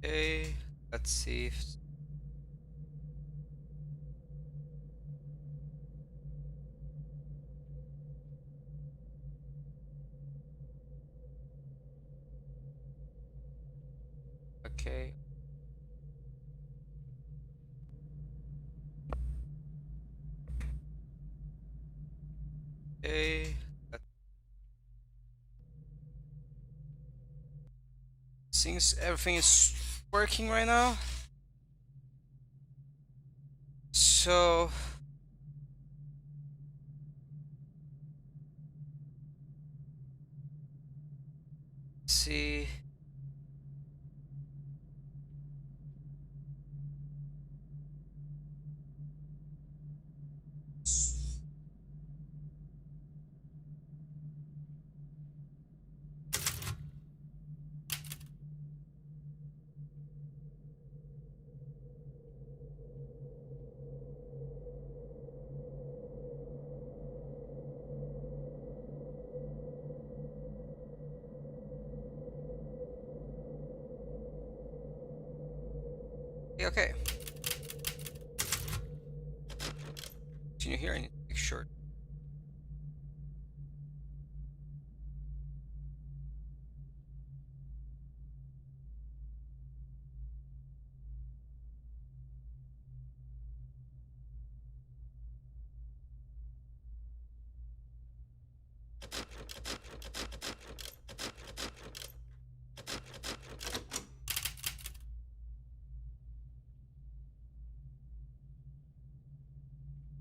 Okay, let's see if... Okay. Okay. Seems everything is working right now. So... see... Okay. Continue here and make sure.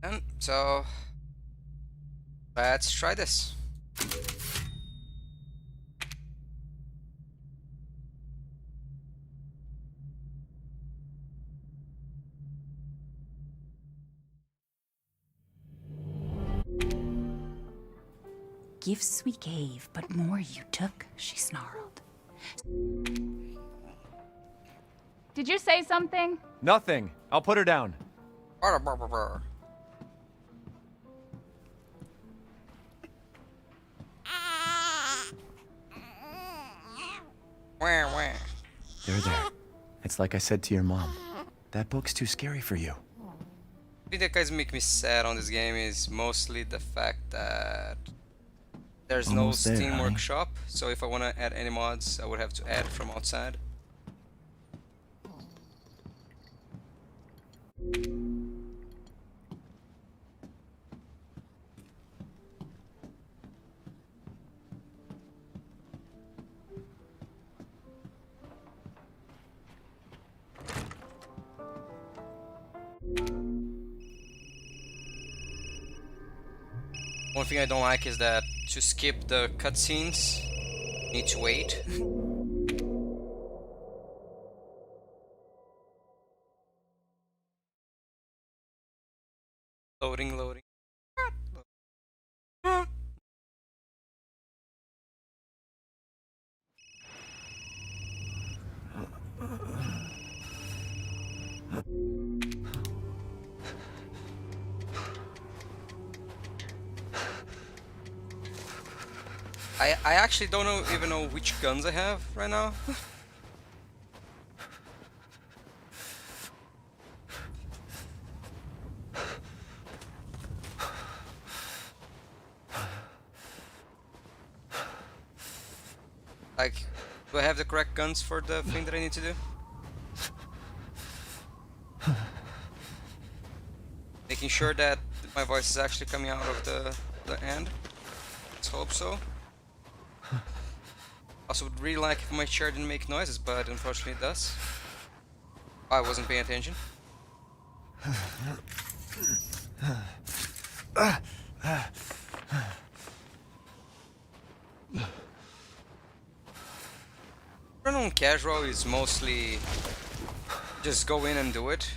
And so... let's try this. Gifts we gave, but more you took, she snarled. Did you say something? Nothing. I'll put her down. Wah, wah. There. It's like I said to your mom. That book's too scary for you. I think that guys make me sad on this game is mostly the fact that there's Almost no there, Steam honey. Workshop, so if I want to add any mods, I would have to add from outside. One thing I don't like is that to skip the cutscenes, you need to wait. Loading. I actually don't even know which guns I have right now. Like, do I have the correct guns for the thing that I need to do? Making sure that my voice is actually coming out of the end. Let's hope so. Also would really like if my chair didn't make noises, but unfortunately it does. I wasn't paying attention. Run on casual is mostly just go in and do it.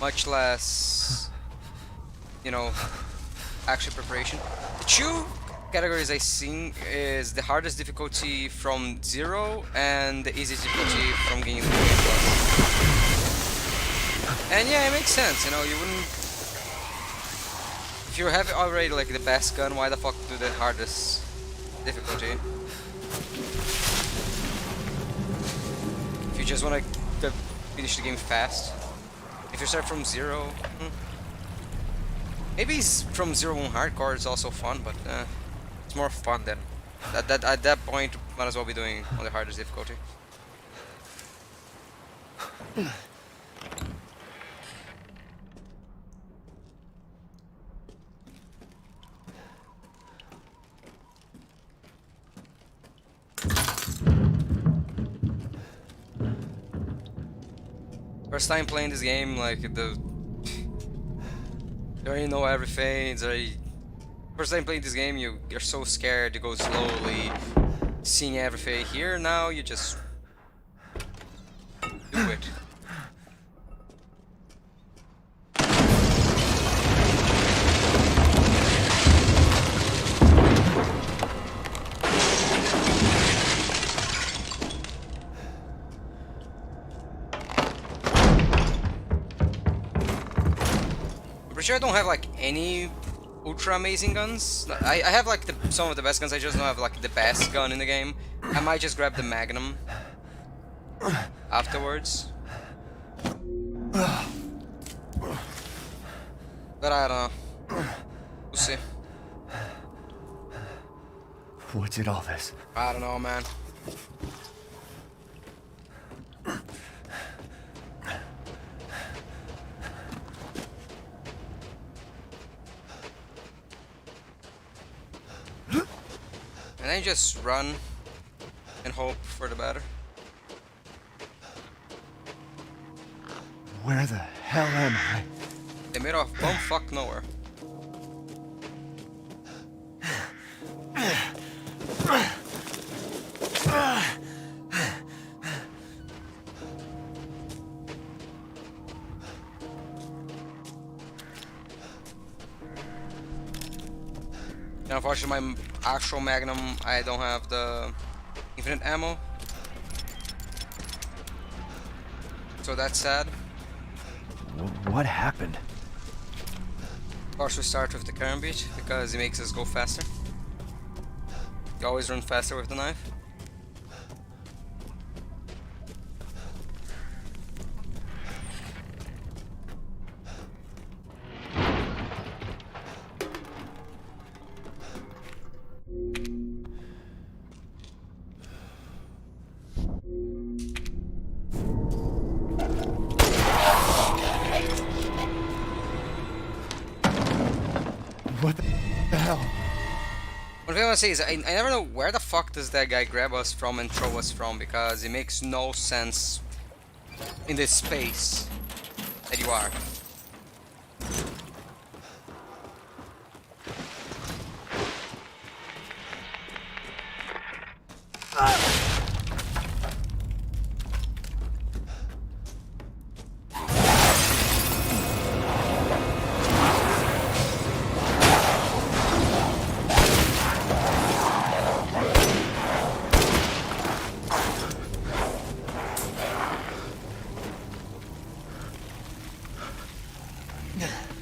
Much less, you know, actual preparation. The two categories I seen is the hardest difficulty from 0 and the easiest difficulty from gaining the game plus. And yeah, it makes sense, you know, you wouldn't... If you have already like the best gun, why the fuck do the hardest difficulty? just want to finish the game fast. If you start from zero, maybe from zero on hardcore is also fun, but it's more fun than at that point. Might as well be doing on the hardest difficulty. First time playing this game, like you already know everything. First time playing this game, you're so scared. You go slowly, seeing everything. Here now, you just do it. I'm pretty sure I don't have like any ultra amazing guns. I have like some of the best guns. I just don't have like the best gun in the game. I might just grab the Magnum afterwards. But I don't know. We'll see. What's it all this? I don't know, man. And then just run and hope for the better. Where the hell am I? They made off bumfuck nowhere. And unfortunately, my actual Magnum, I don't have the infinite ammo. So that's sad. What happened? Of course, we start with the Karambit because it makes us go faster. You always run faster with the knife. What the hell? One thing I want to say is I never know where the fuck does that guy grab us from and throw us from, because it makes no sense in this space that you are.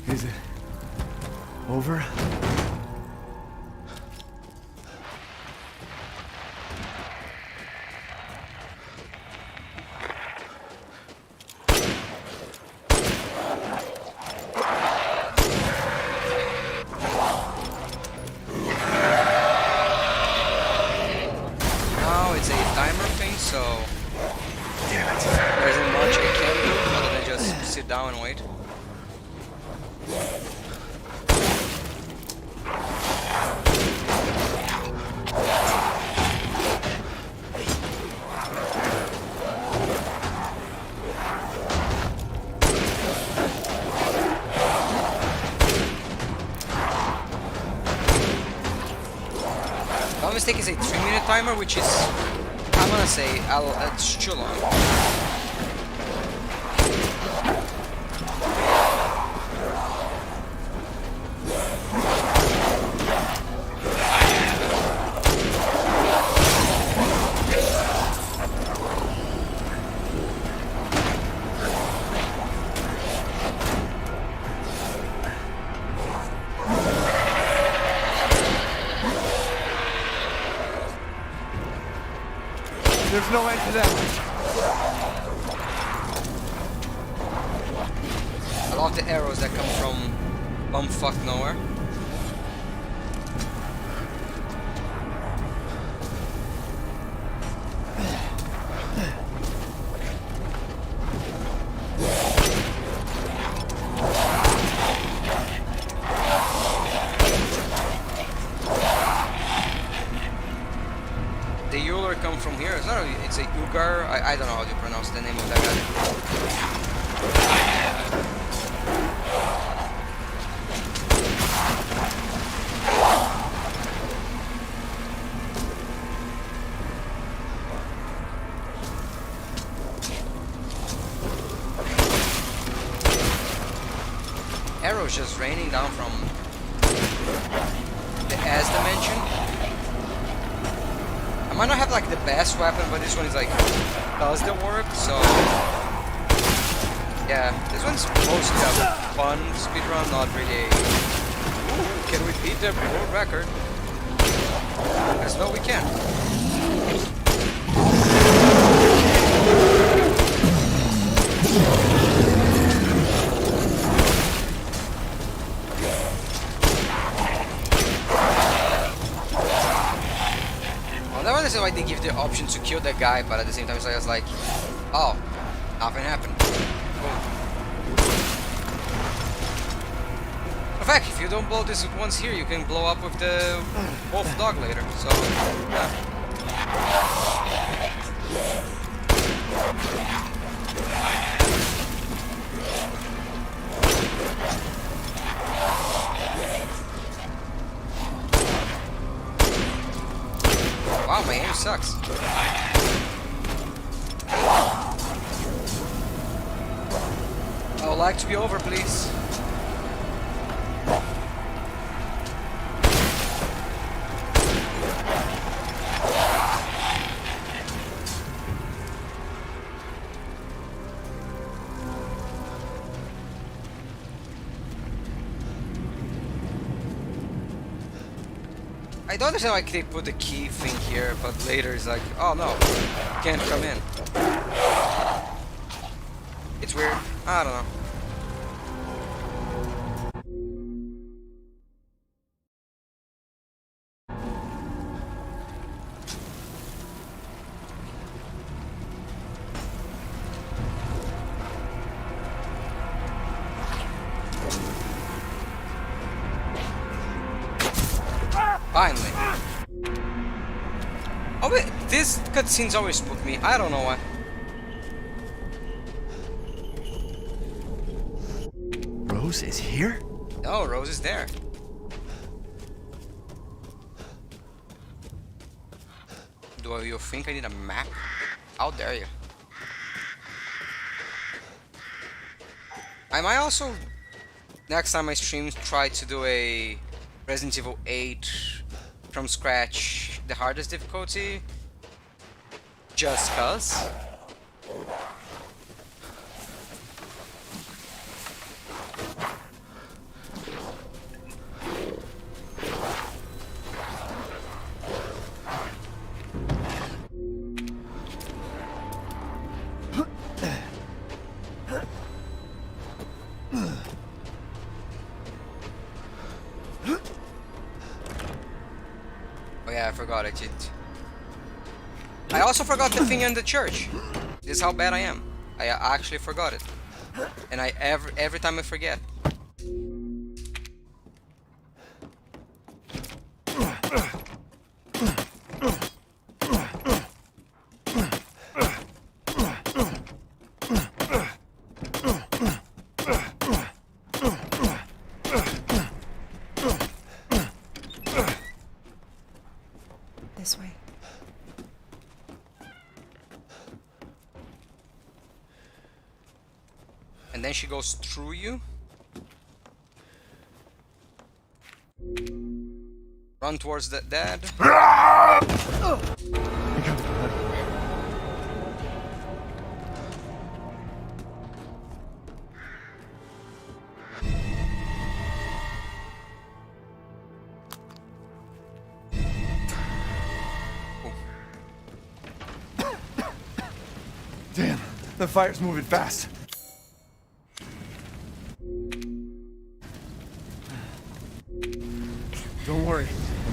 Is it over? Now it's a timer thing, so Damn it. there isn't much I can do other than just sit down and wait. If I'm mistaken, it's a 3-minute timer, which is, I'm gonna say, it's too long. There's no end to that. of the arrows that come from bumfuck nowhere. The Euler come from here. It's not a, it's a Ugar. I don't know how to pronounce the name of that guy. Arrows just raining down from the S dimension. I might not have like the best weapon, but this one is like does the work. So yeah, this one's mostly a fun speedrun, not really. Ooh, can we beat the world record? As well we can. That one is why they give the option to kill that guy, but at the same time it's like, oh, nothing happened. Cool. In fact, if you don't blow this once here, you can blow up with the wolf dog later. So, yeah. Wow, my aim sucks. I would like to be over, please. I don't understand why they put the key thing here, but later it's like, oh no, you can't come in. It's weird. I don't know. Finally. Oh wait, this cutscenes always spook me. I don't know why. Rose is here? No, Rose is there. Do you think I need a map? How dare you? I might also, next time I stream, try to do a Resident Evil 8 from scratch, the hardest difficulty, just cause. Oh yeah, I forgot it. I also forgot the thing in the church. This is how bad I am. I actually forgot it. And every time I forget. This way. And then she goes through you. Run towards the dead. Damn, the fire's moving fast.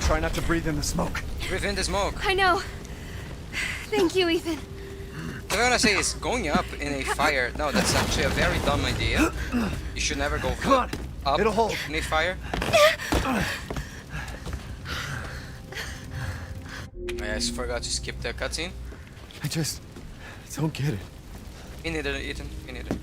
Try not to breathe in the smoke. Breathe in the smoke. I know. Thank you, Ethan. What I'm gonna say is going up in a fire. No, that's actually a very dumb idea. You should never go Come on. up It'll hold. in a fire. I just forgot to skip the cutscene. I just don't get it. Me neither, Ethan. Me neither.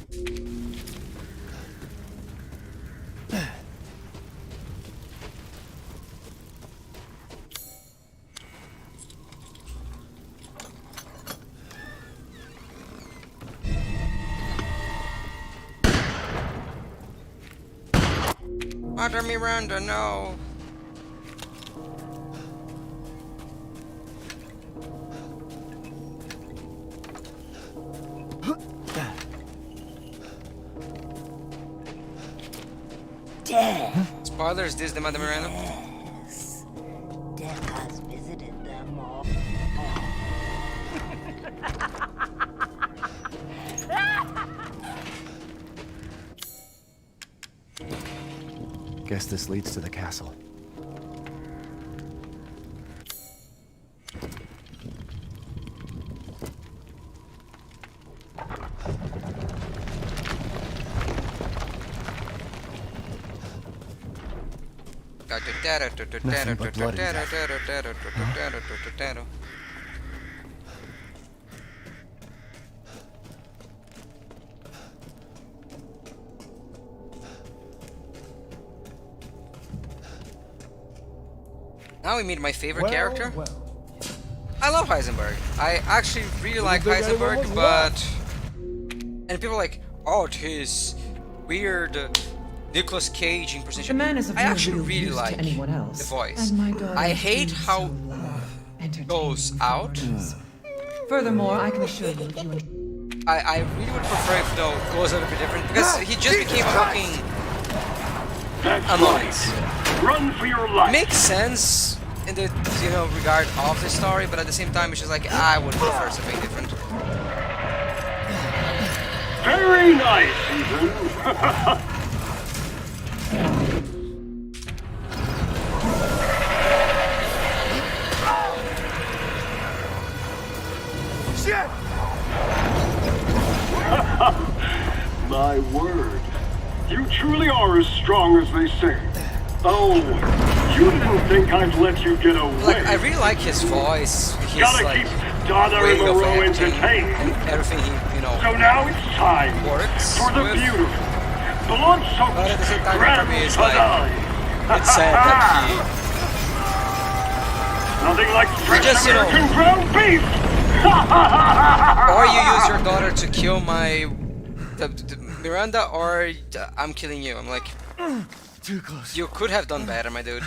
Mother Miranda, no. Death. Spoilers, this is the Mother Miranda. Yes. Death has visited them all. Guess this leads to the castle. Nothing but blood and Now we meet my favorite character. I love Heisenberg. I actually really like Heisenberg, but... And people are like, oh, his weird Nicolas Cage impersonation. The man is of I no actually real really use like to anyone else. the voice. And my daughter I is hate being how so loud, it goes entertaining out. foreigners. Furthermore, I can assure you, if you I really would prefer if though it goes a little bit different because he just became a fucking annoyance. Run for your life. Makes sense in the regard of the story, but at the same time it's just like I would prefer something different. Very nice, Ethan. Shit! My word. You truly are as strong as they say. Oh, you didn't think I'd let you get away. Like I really like his voice, his Gotta like keep Donna way and of Moreau acting, entertained. and everything he So now it's time works for the with. beautiful, But at the blood-soaked same time, grand for me, it's like- finale. It's sad that Nothing like fresh just, American ground beef. or you use your daughter to kill the Miranda, or I'm killing you. I'm like, Too close. you could have done better, my dude.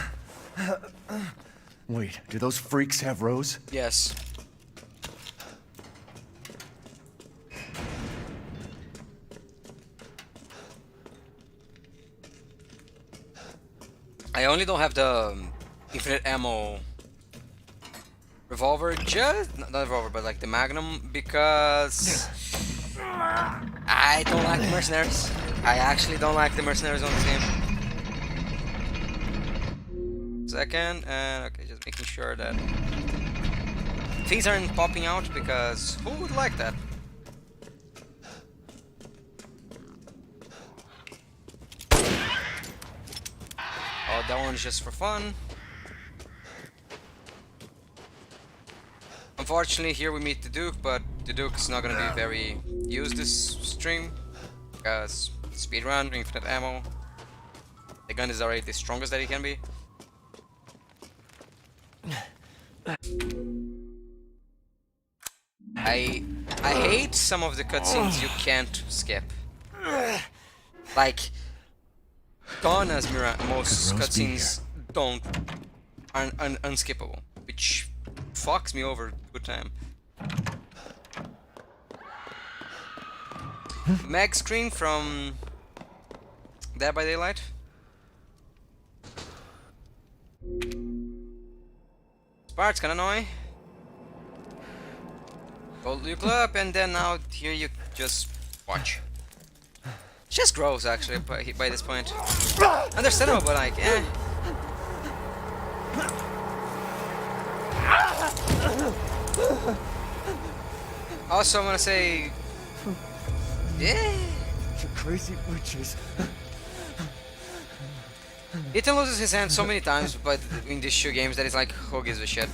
Wait, do those freaks have Rose? Yes. I only don't have the infinite ammo revolver, not revolver, but like the Magnum, because I don't like the mercenaries. I actually don't like the mercenaries on this game. Second, and okay, just making sure that things aren't popping out, because who would like that? Oh, that one's just for fun. Unfortunately, here we meet the Duke, but the Duke is not gonna be very used this stream, because speedrun, infinite ammo. The gun is already the strongest that it can be. I hate some of the cutscenes you can't skip. Like Donna's most Could Rose be cutscenes are unskippable, which fucks me over good time. Mag screen from Dead by Daylight. Part's kinda annoying. Hold your club, and then now here you just watch. It's just gross actually by this point. Understandable, but like, eh. Also, I'm gonna say, yeah. You crazy witches. Ethan loses his hand so many times, but in these 2 games that it's like, who gives a shit?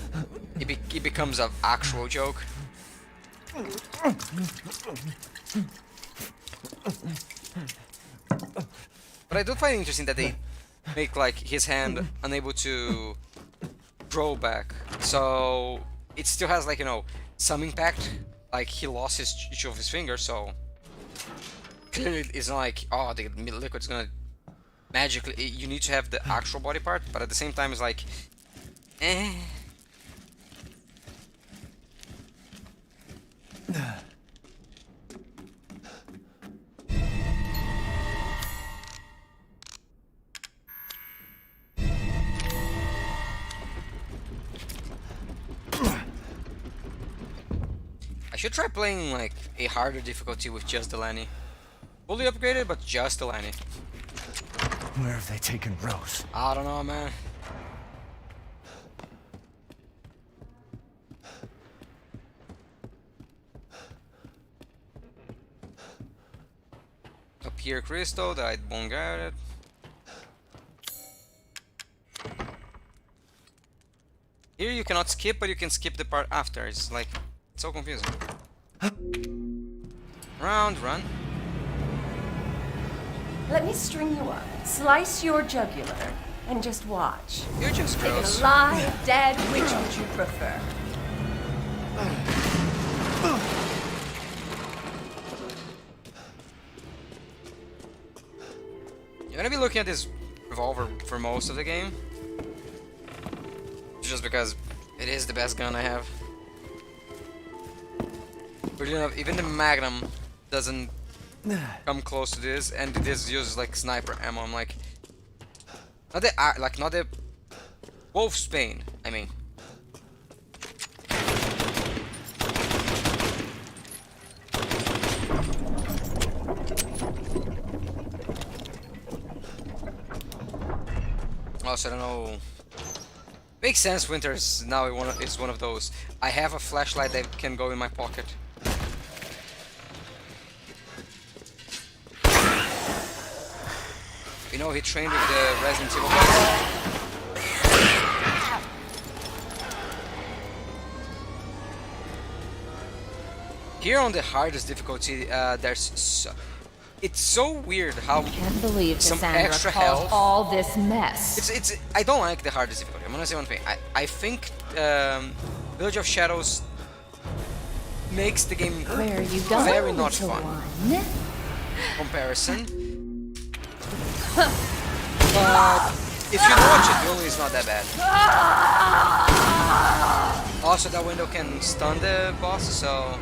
It becomes an actual joke. But I do find it interesting that they make like his hand unable to grow back, so it still has like, you know, some impact. Like he lost each of his fingers, so clearly it's not like, oh, the liquid's gonna magically. You need to have the actual body part, but at the same time it's like, eh. I should try playing like a harder difficulty with just Delaney. Fully upgraded, but just Delaney. Where have they taken Rose? I don't know, man. Up here, Crystal, that I won't get it. Here you cannot skip, but you can skip the part after. It's like, it's so confusing. Round, run. Let me string you up, slice your jugular, and just watch. You're just Take gross. it alive, dead, which would you prefer? You're gonna be looking at this revolver for most of the game. Just because it is the best gun I have. But you know, even the Magnum doesn't come close to this, and this uses like sniper ammo. I'm like, not the Wolfsbane, I mean. Also, I don't know. Makes sense. Winters now is one of those. I have a flashlight that can go in my pocket. You know, he trained with the Resident Evil guys. Here on the hardest difficulty, it's so weird how Can't believe some Cassandra extra caused health. all this mess. It's I don't like the hardest difficulty. I'm gonna say one thing. I think Village of Shadows makes the game Where are you going, very not little fun. one? Comparison. But if you watch it, the only is not that bad. Also, that window can stun the boss, so.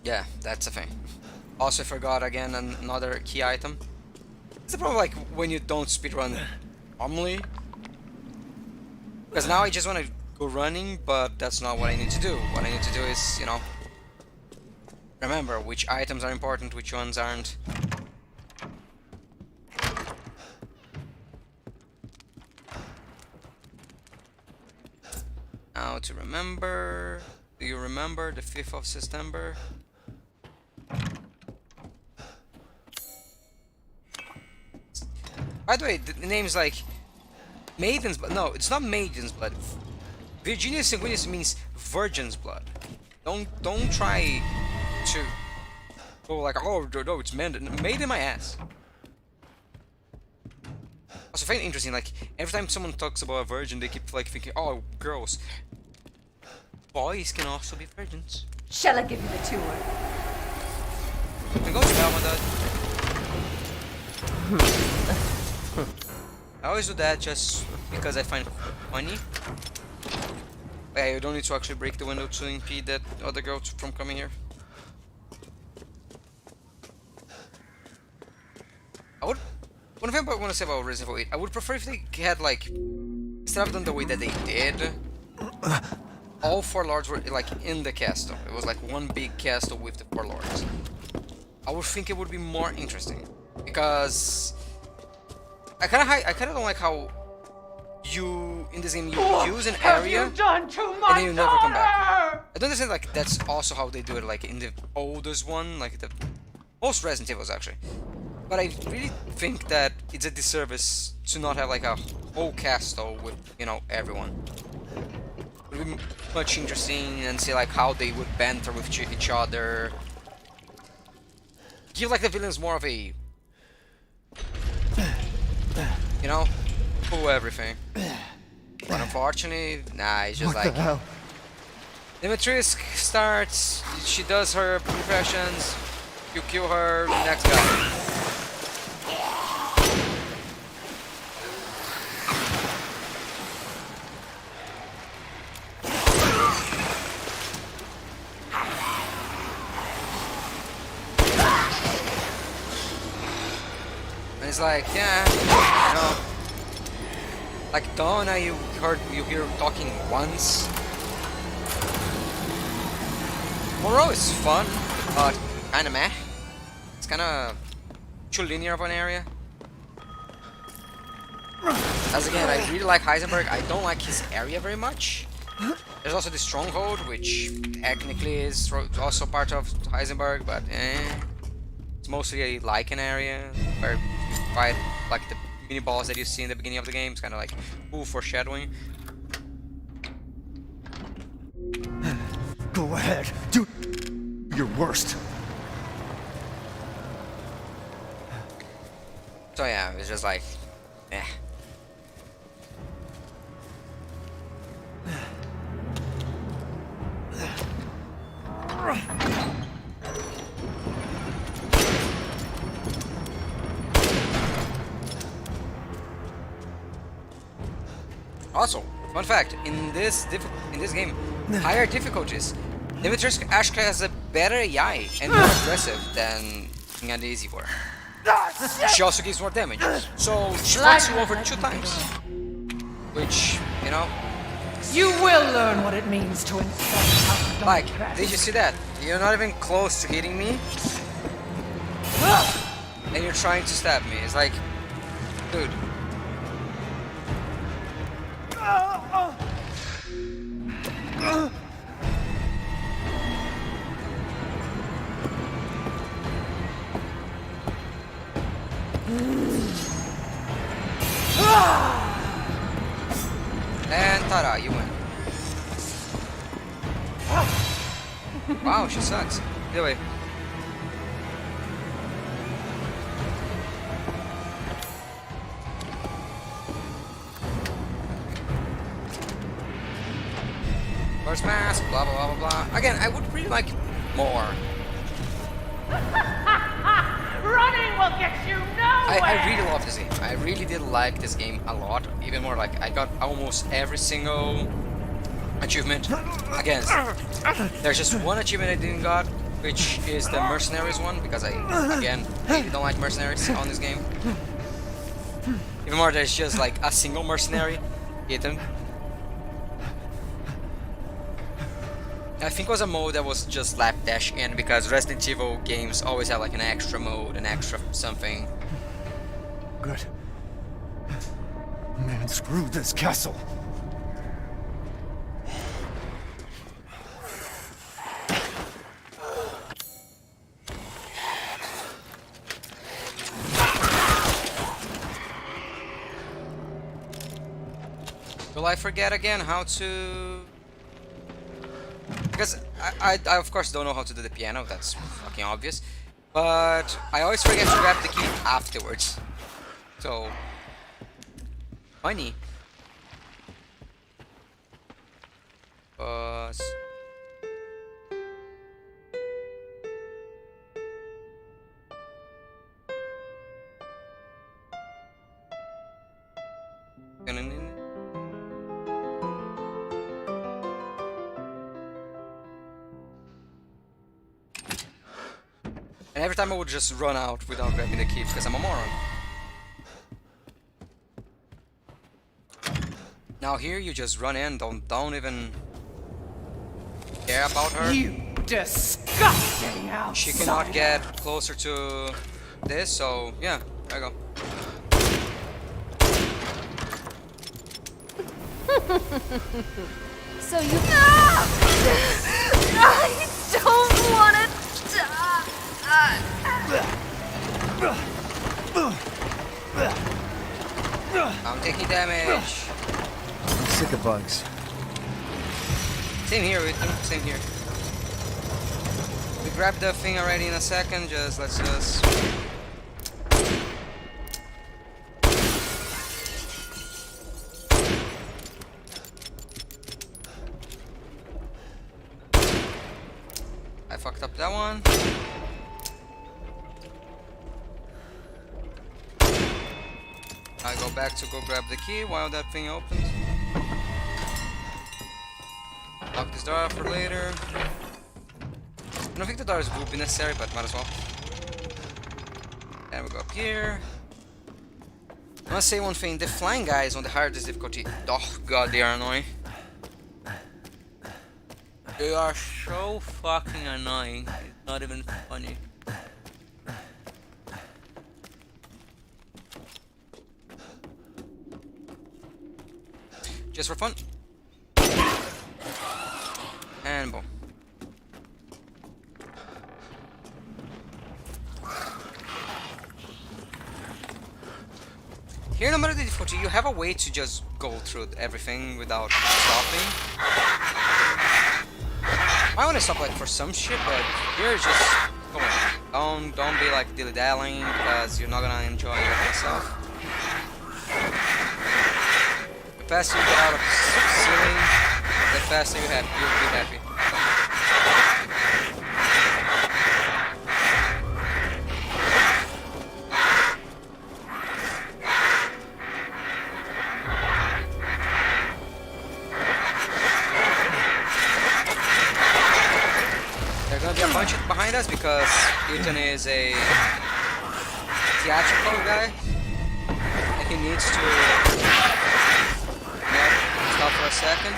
Yeah, that's a thing. Also, I forgot again another key item. It's the problem, like when you don't speedrun normally. Because now I just want to go running, but that's not what I need to do. What I need to do is, you know, remember which items are important, which ones aren't. Now to remember. Do you remember the 5th of September? By the way, the name's like Maiden's Blood. No, it's not Maiden's Blood. Virginia Sanguinis means Virgin's Blood. Don't try to go like, oh no, it's Maiden my ass. Also, I find it interesting, like every time someone talks about a virgin, they keep like thinking, oh, girls. Boys can also be virgins. Shall I give you the tour? You can go to hell with that. I always do that just because I find it funny. Yeah, you don't need to actually break the window to impede that other girl from coming here. One thing I want to say about Resident Evil 8, I would prefer if they had like, instead of done the way that they did, all 4 lords were like in the castle. It was like one big castle with the 4 lords. I would think it would be more interesting, because I kind of don't like how you in this game you use an area and then you never come back. I don't understand like that's also how they do it like in the oldest one, like the most Resident Evils actually. But I really think that it's a disservice to not have like a whole castle with, you know, everyone. It would be much interesting and see like how they would banter with each other. Give like the villains more of a, you know, pull everything. But unfortunately, nah, it's just like Dimitrescu starts, she does her impressions, you kill her, next guy. And it's like, yeah, you know, like Donna, you hear talking once. Moreau is fun, but kinda meh. It's kinda too linear of an area. As again, I really like Heisenberg. I don't like his area very much. There's also the Stronghold, which technically is also part of Heisenberg, but it's mostly a Lycan area where you fight like the mini boss that you see in the beginning of the game. It's kind of like cool foreshadowing. Go ahead, do your worst. So yeah, it's just like, eh. Also, fun fact, in this game, higher difficulties, Dimitrescu actually has a better AI and more aggressive than King and Easy were. She also gives more damage, so she fucks you over 2 times. Which, you know... You will learn what it means to infect. Like, did you see that? You're not even close to hitting me, and you're trying to stab me. It's like, dude. And ta-da, you win. Wow, she sucks. Either way. First mask, blah blah blah blah blah. Again, I would really like more. Running will get you nowhere! I really love this game. I really did like this game a lot. Even more, like I got almost every single achievement. Again, there's just one achievement I didn't got, which is the Mercenaries one, because I, again, really don't like Mercenaries on this game. Even more, there's just like a single Mercenary, Ethan. I think it was a mode that was just slapdash in, because Resident Evil games always have like an extra mode, an extra something. Good. Man, screw this castle. Will I forget again how to... Because I of course don't know how to do the piano, that's fucking obvious. But I always forget to grab the key afterwards. So... funny. And every time I would just run out without grabbing the key because I'm a moron. Now here you just run in, don't even care about her. You disgusting outsider. She cannot get closer to this, so yeah, there you go. So you... I don't want to die. I'm taking damage. I'm sick of bugs. Same here, Ethan. Same here. We grabbed the thing already in a second. Let's just. I fucked up that one. I go back to go grab the key while that thing opens. Lock this door for later. I don't think the doors will be necessary, but might as well. And we go up here. I must say one thing, the flying guys on the hardest difficulty, oh god, they are annoying. They are so fucking annoying, it's not even funny. Just for fun. And boom. Here, no matter the difficulty, you have a way to just go through everything without stopping. I want to stop like for some shit, but here just come on. Don't be like dilly-dallying because you're not gonna enjoy it yourself. The faster you get out of the ceiling, the faster you'll be happy. There's gonna be a bunch behind us because Ethan is a theatrical guy and he needs to stop for a second.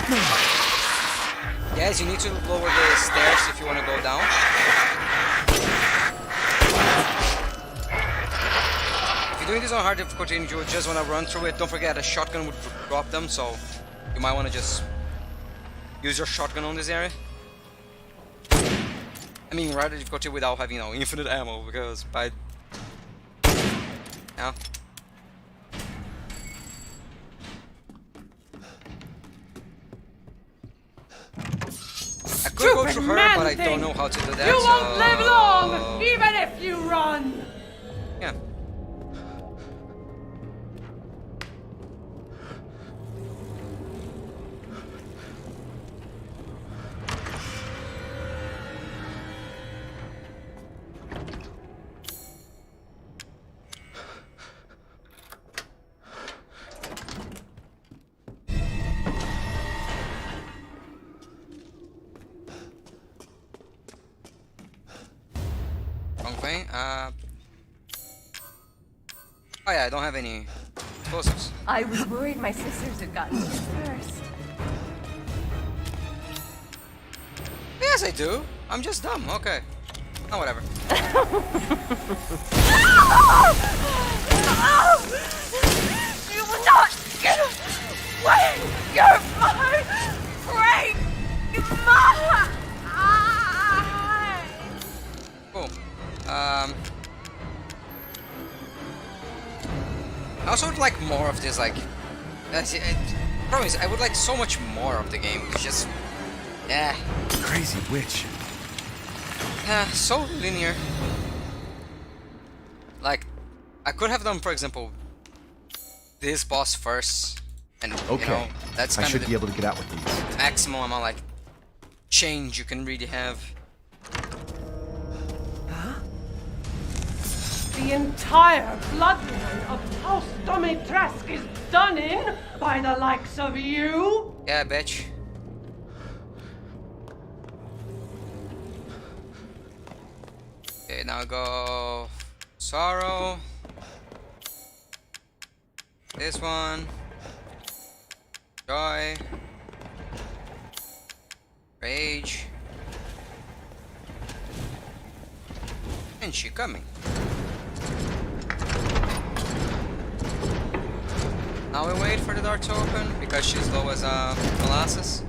Yes, you need to lower the stairs if you want to go down. If you're doing this on hard difficulty and you just want to run through it, don't forget a shotgun would drop them, so you might want to just use your shotgun on this area. I mean, harder difficulty without having, infinite ammo, because by... Yeah. I could go through her, but I don't know how to do that. You won't live long, even if you run. Yeah. Wrong thing. Oh yeah, I don't have any explosives. I was worried my sisters had gotten here first. Yes, I do. I'm just dumb. Okay. Oh, whatever. You will not get away! You're my great mother! Cool. I also would like more of this, like... promise, I would like so much more of the game. It's just... Yeah. Crazy witch. So linear. Like, I could have done, for example, this boss first. And, Okay. that's I kind should of be the able to get out with these. maximum amount, like, change you can really have. The entire bloodline of House Domitresk is done in by the likes of you. Yeah, bitch. Okay, now go sorrow. This one. Joy. Rage. And she coming. Now we wait for the door to open because she's low as molasses.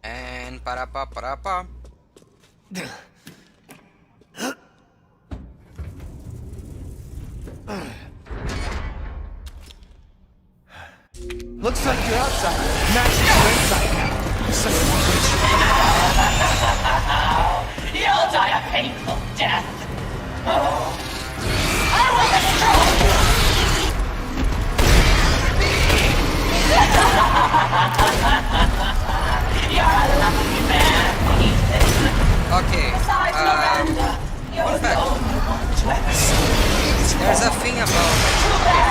And pa-da-pa, pa-da-pa. Looks like you're outside. Matches your inside now. Such a bitch. You'll die a painful death. I will destroy you. You're a lucky man, Ethan. Okay. Besides Miranda, you're one the fact. only one to ever see. There's a thing about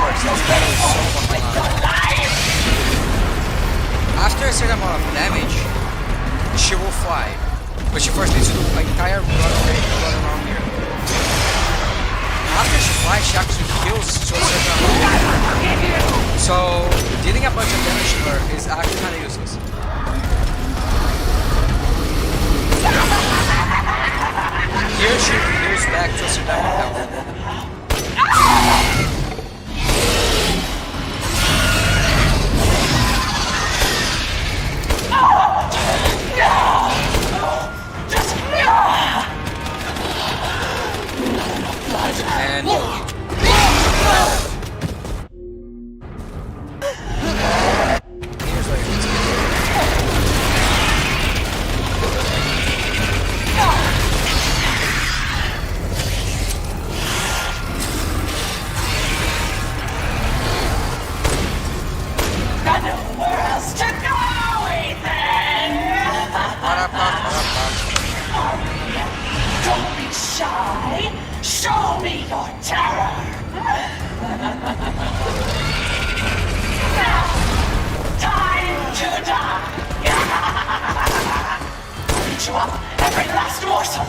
first, this battle is so fucking loud. After a certain amount of damage, she will fly. But she first needs to do an entire run around here. After she flies, she actually kills to a certain amount. So dealing a bunch of damage to her is actually kind of useless. Here she heals back to a certain amount of health. And here's what you Got nowhere else to go, Ethan. Don't be shy. Show me your terror. Now, time to die. I'll eat you up, every last morsel.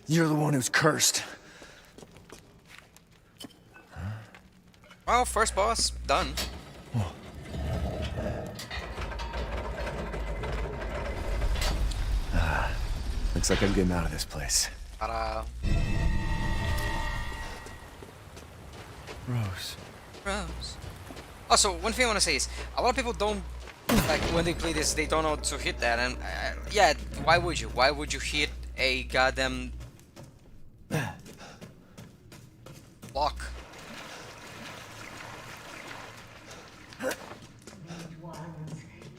You're the one who's cursed. Well, first boss done. Looks like I'm getting out of this place. Ta-da. Rose. Rose. Also, one thing I want to say is, a lot of people don't, like, when they play this, they don't know to hit that, and yeah, why would you? Why would you hit a goddamn block?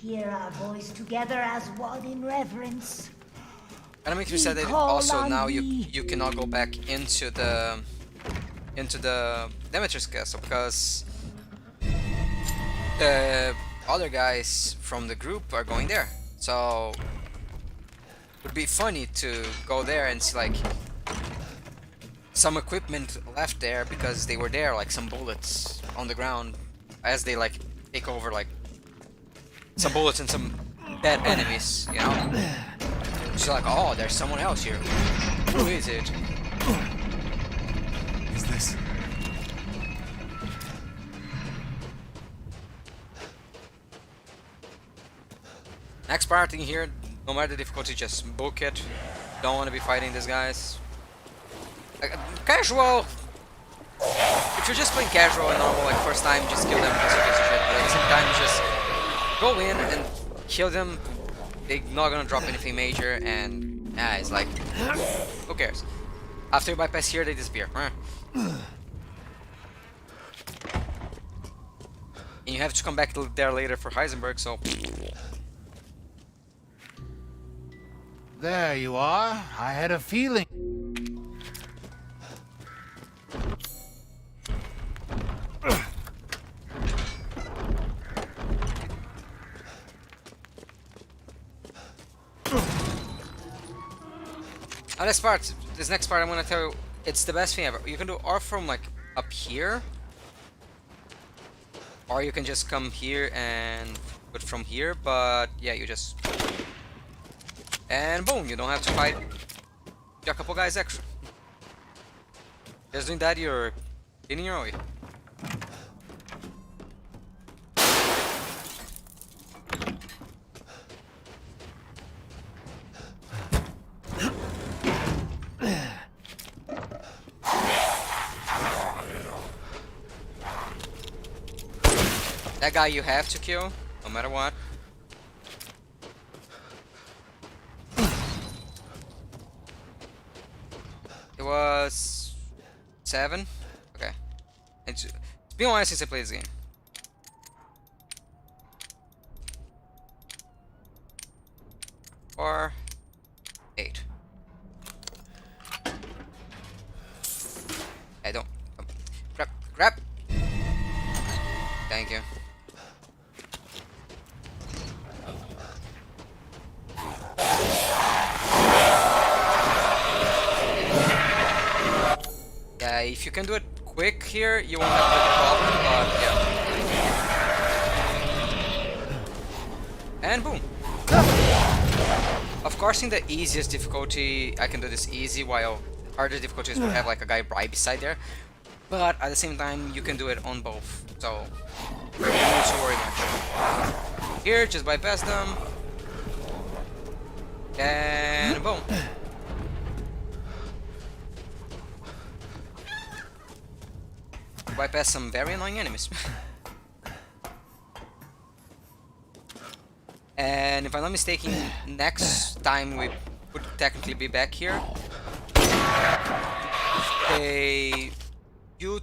Hear our voice together as one in reverence. And it makes me sad that also now you cannot go back into the Demeter's castle because the other guys from the group are going there. So it would be funny to go there and see like some equipment left there because they were there, like some bullets on the ground as they like take over like some bullets and some dead enemies, you know? She's like, oh, there's someone else here. Who is it? Is this? Next part in here, no matter the difficulty, just book it. Don't want to be fighting these guys. Casual! If you're just playing casual and normal, like first time, just kill them because you gives a shit. But at the same time, just go in and kill them. They're not gonna drop anything major, and yeah, it's like, who cares? After you bypass here, they disappear. And you have to come back there later for Heisenberg, so. There you are. I had a feeling. This next part I'm gonna tell you, it's the best thing ever. You can do or from like up here, or you can just come here and put from here, but yeah, you just, and boom, you don't have to fight a couple guys extra. Just doing that, you're getting your way. That guy you have to kill, no matter what. It was 7. Okay. It's been a while since I played this game. Or 8. I don't. Grab. Thank you. Yeah, if you can do it quick here, you won't have a problem, but yeah. And boom. Of course, in the easiest difficulty, I can do this easy, while harder difficulties will have like a guy right beside there. But at the same time, you can do it on both, so you don't need to worry much. Here, just bypass them. And boom. Bypass some very annoying enemies. And if I'm not mistaken, next time we would technically be back here. You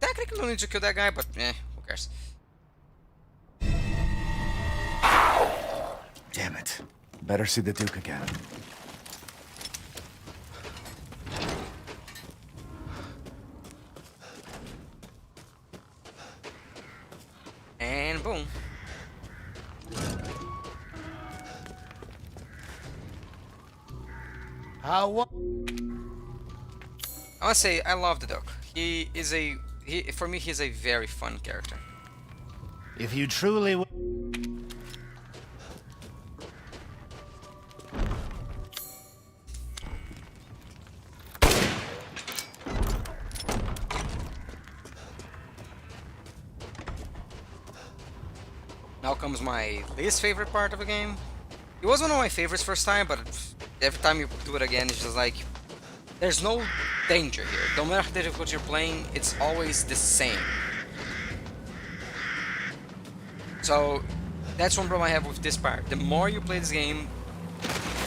technically don't need to kill that guy, but who cares? Damn it. Better see the Duke again. And boom. How? I must say, I love the Duke. For me, he's a very fun character. If you truly. Now comes my least favorite part of the game. It was one of my favorites first time, but every time you do it again, it's just like there's no danger here. No matter the difficulty you're playing, it's always the same. So that's one problem I have with this part. The more you play this game,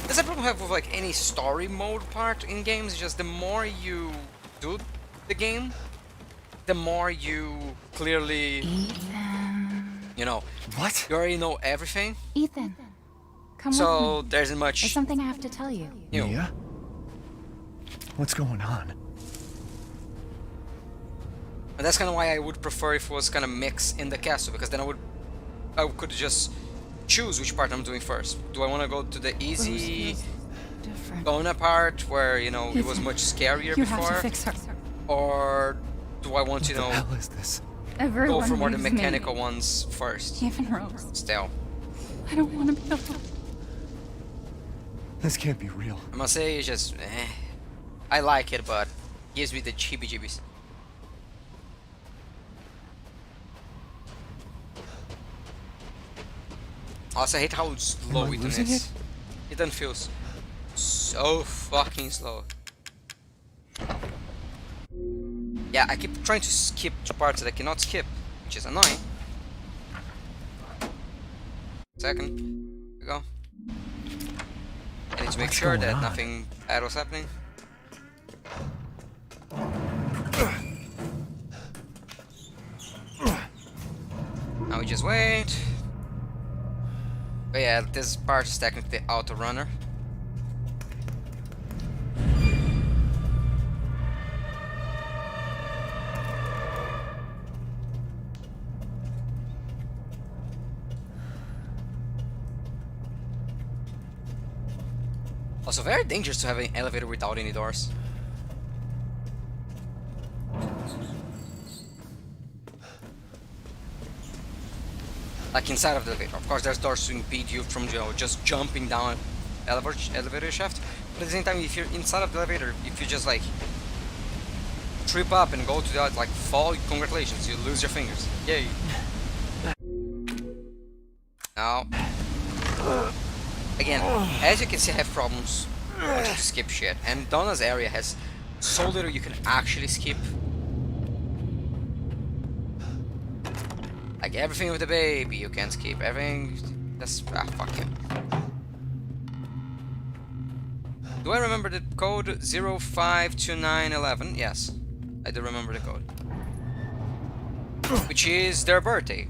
that's a problem I have with like any story mode part in games. Just the more you do the game, the more you clearly, you know, what? You already know everything. Ethan, come so with me. there isn't much. There's something I have to tell you. Mia? What's going on? And that's kind of why I would prefer if it was kind of mix in the castle, because then I could just choose which part I'm doing first. Do I want to go to the easy Gona part where, you know, it was much scarier you before? Have to fix her. Or do I want to, you know, What the hell is this? go for more the leaves mechanical me. ones first? Even Rose. Still. I don't want to be alone. This can't be real. I must say, it's just, I like it, but gives me the cheebie-jeebies. Also, I hate how slow Am I Ethan losing is. it? Ethan feels so fucking slow. Yeah, I keep trying to skip parts that I cannot skip, which is annoying. Second. Here we go. I need to make What's sure going that on? nothing bad was happening. Now we just wait. But yeah, this part is technically the auto runner. Also very dangerous to have an elevator without any doors. Like inside of the elevator. Of course there's doors to impede you from, you know, just jumping down elevator shaft. But at the same time, if you're inside of the elevator, if you just like trip up and go to the like fall, congratulations, you lose your fingers. Yay. Now, again, as you can see, I have problems wanting to skip shit, and Donna's area has so little you can actually skip. Like everything with the baby, you can't skip. Everything, that's fuck him. Do I remember the code 052911? Yes, I do remember the code. Which is their birthday.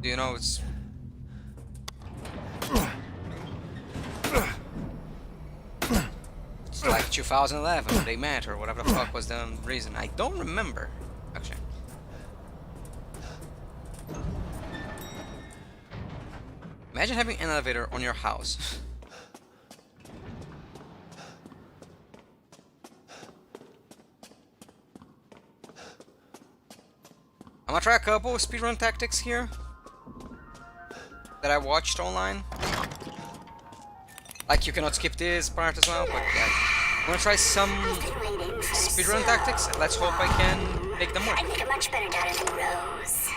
Do you know it's... It's like 2011, they met or whatever the fuck was the reason. I don't remember, actually. Imagine having an elevator on your house. I'm gonna try a couple of speedrun tactics here that I watched online. Like you cannot skip this part as well, but yeah. I'm gonna try some speedrun tactics and let's hope I can make them work. I need a much better daughter than Rose.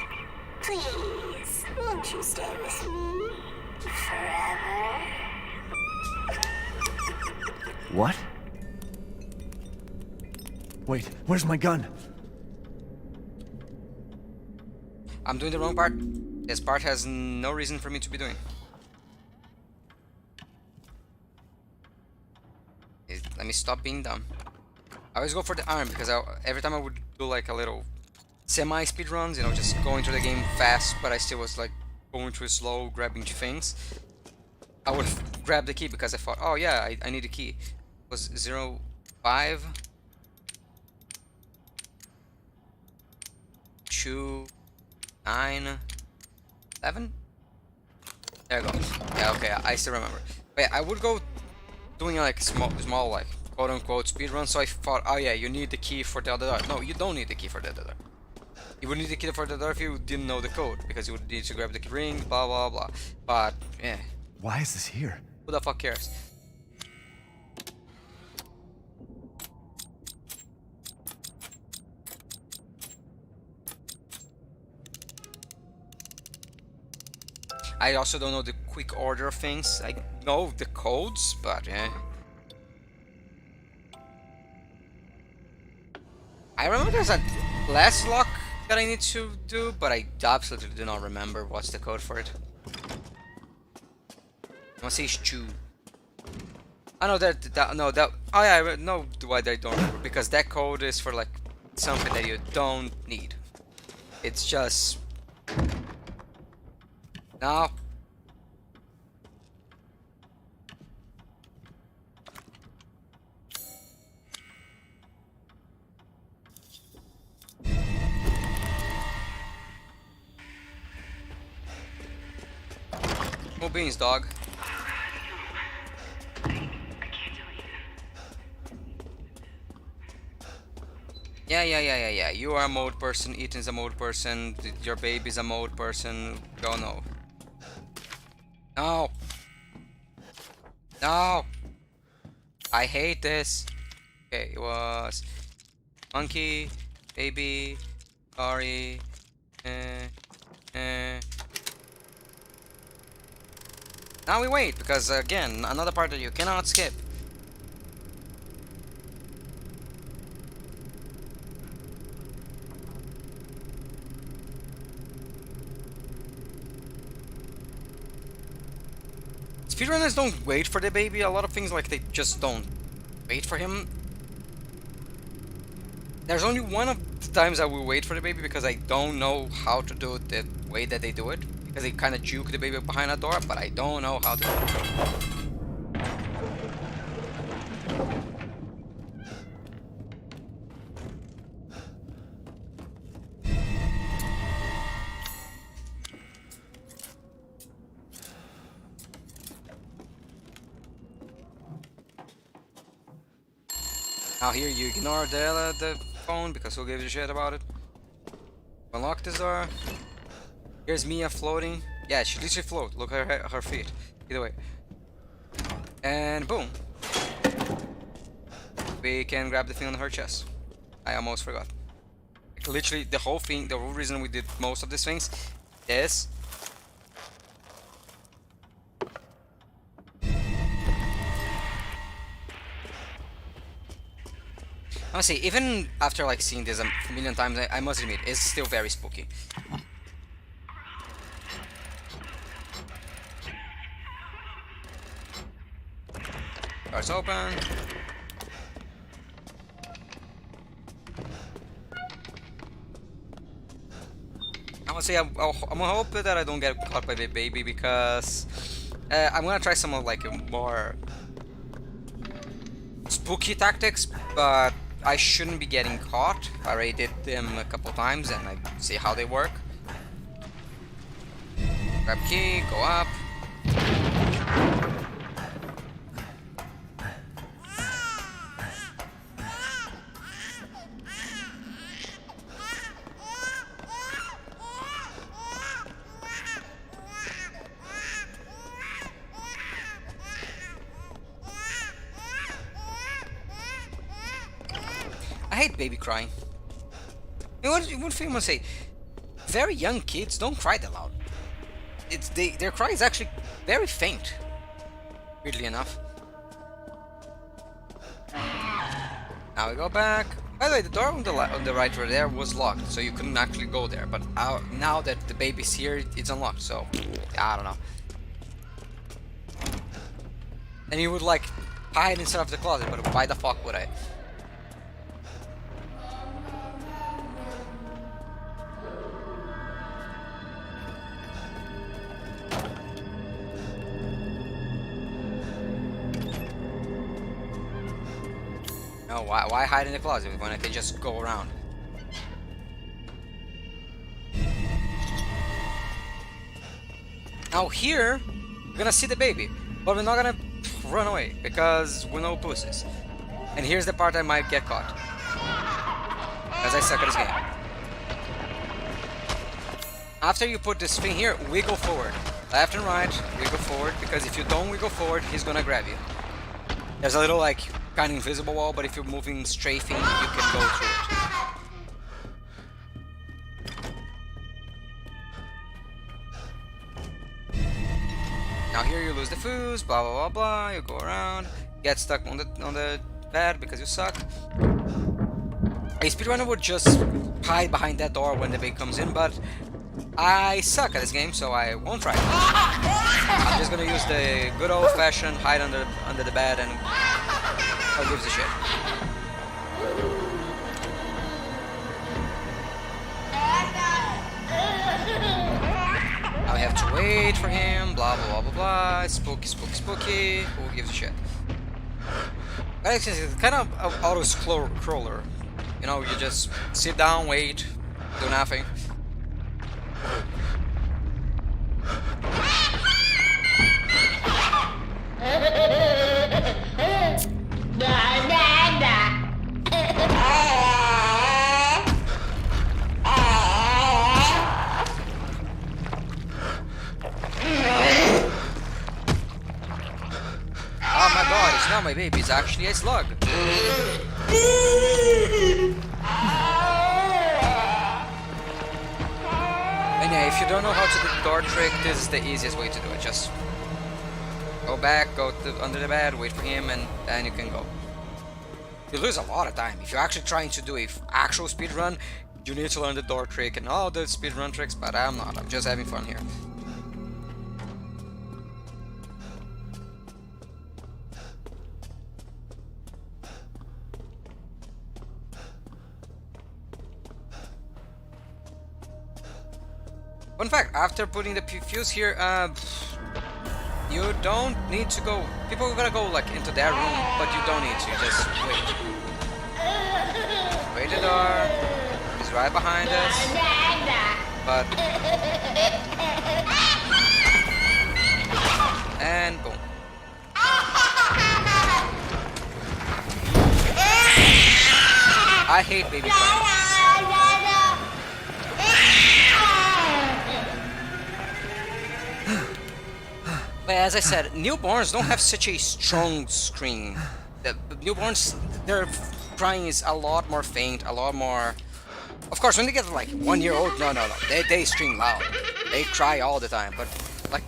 Please, won't you stay with me forever? What? Wait, where's my gun? I'm doing the wrong part. This part has no reason for me to be doing. Let me stop being dumb. I always go for the arm because every time I would do like a little semi-speed runs, you know, just going through the game fast, but I still was like going through slow, grabbing things. I would grab the key because I thought, oh yeah, I need a key. It was 05 2 9 11. There you go. Yeah, okay, I still remember. But yeah, I would go doing like small like quote unquote speed run. So I thought, oh yeah, you need the key for the other door. No, you don't need the key for the other door. You would need the key for the door if you didn't know the code, because you would need to grab the ring, blah blah blah. But yeah. Why is this here? Who the fuck cares? I also don't know the quick order of things. I know the codes, but yeah. I remember there's a last lock that I need to do, but I absolutely do not remember what's the code for it. I want to say it's 2. I know that oh yeah, I know why I don't remember, because that code is for like something that you don't need. It's just no. No beans, dog. Yeah. You are a mode person, Ethan's a mode person, your baby's a mode person. Go no. No. No. I hate this. Okay, it was monkey, baby, sorry. Now we wait, because again, another part that you cannot skip. Speedrunners don't wait for the baby. A lot of things like they just don't wait for him. There's only one of the times I will wait for the baby because I don't know how to do it the way that they do it. Because they kind of juke the baby behind a door, but I don't know how to do it. Now here you ignore the phone because who gives a shit about it. Unlock this door. Here's Mia floating. Yeah, she literally float. Look at her feet. Either way. And boom. We can grab the thing on her chest. I almost forgot. Like, literally, the whole thing, the whole reason we did most of these things is... Honestly, even after like seeing this a million times, I must admit, it's still very spooky. Doors open. I would say I'm gonna hope that I don't get caught by the baby because I'm gonna try some of like more spooky tactics, but I shouldn't be getting caught. I already did them a couple times and I see how they work. Grab key, go up. I hate baby crying. What film would say? Very young kids don't cry that loud. Their cry is actually very faint. Weirdly enough. Now we go back. By the way, the door on the right over there was locked, so you couldn't actually go there. But now that the baby's here, it's unlocked. So I don't know. And you would like hide inside of the closet, but why the fuck would I? No, why hide in the closet when I can just go around? Now here, we're gonna see the baby, but we're not gonna run away because we're no pussies. And here's the part I might get caught, as I suck at this game. After you put this thing here, wiggle forward. Left and right, wiggle forward, because if you don't wiggle forward, he's gonna grab you. There's a little like kind of invisible wall, but if you're moving strafing, you can go through it. Now here you lose the fuse, blah blah blah blah. You go around, get stuck on the bed because you suck. A speedrunner would just hide behind that door when the baby comes in, but I suck at this game, so I won't try it. I'm just gonna use the good old-fashioned hide under the bed and who gives a shit. Now we have to wait for him, blah blah blah blah blah, spooky spooky spooky, who gives a shit. It's kind of an auto-scroller, you know, you just sit down, wait, do nothing. Oh my god, it's not my baby, it's actually a slug. And yeah, if you don't know how to do the door trick, this is the easiest way to do it. Just go back, go under the bed, wait for him, and then you can go. You lose a lot of time. If you're actually trying to do an actual speed run, you need to learn the door trick and all the speed run tricks, but I'm not. I'm just having fun here. Fun fact, after putting the fuse here, you don't need to go. People are gonna go like into their room, but you don't need to. Just wait. Wait the door. He's right behind us. But and boom. I hate baby crying. But as I said, newborns don't have such a strong scream. The newborns, they're crying is a lot more faint, a lot more. Of course, when they get like 1 year old, no, they scream loud, they cry all the time. But like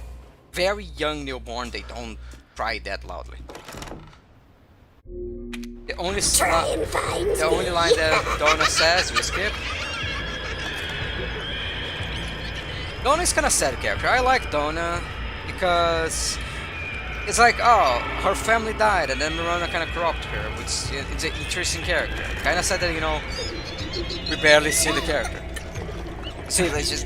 very young newborn, they don't cry that loudly. The only line that Donna says, we skip. Donna is kind of sad character. I like Donna because it's like, oh, her family died and then Miranda kind of corrupted her, which it's an interesting character. Kind of sad that, you know, we barely see the character. See, let's just.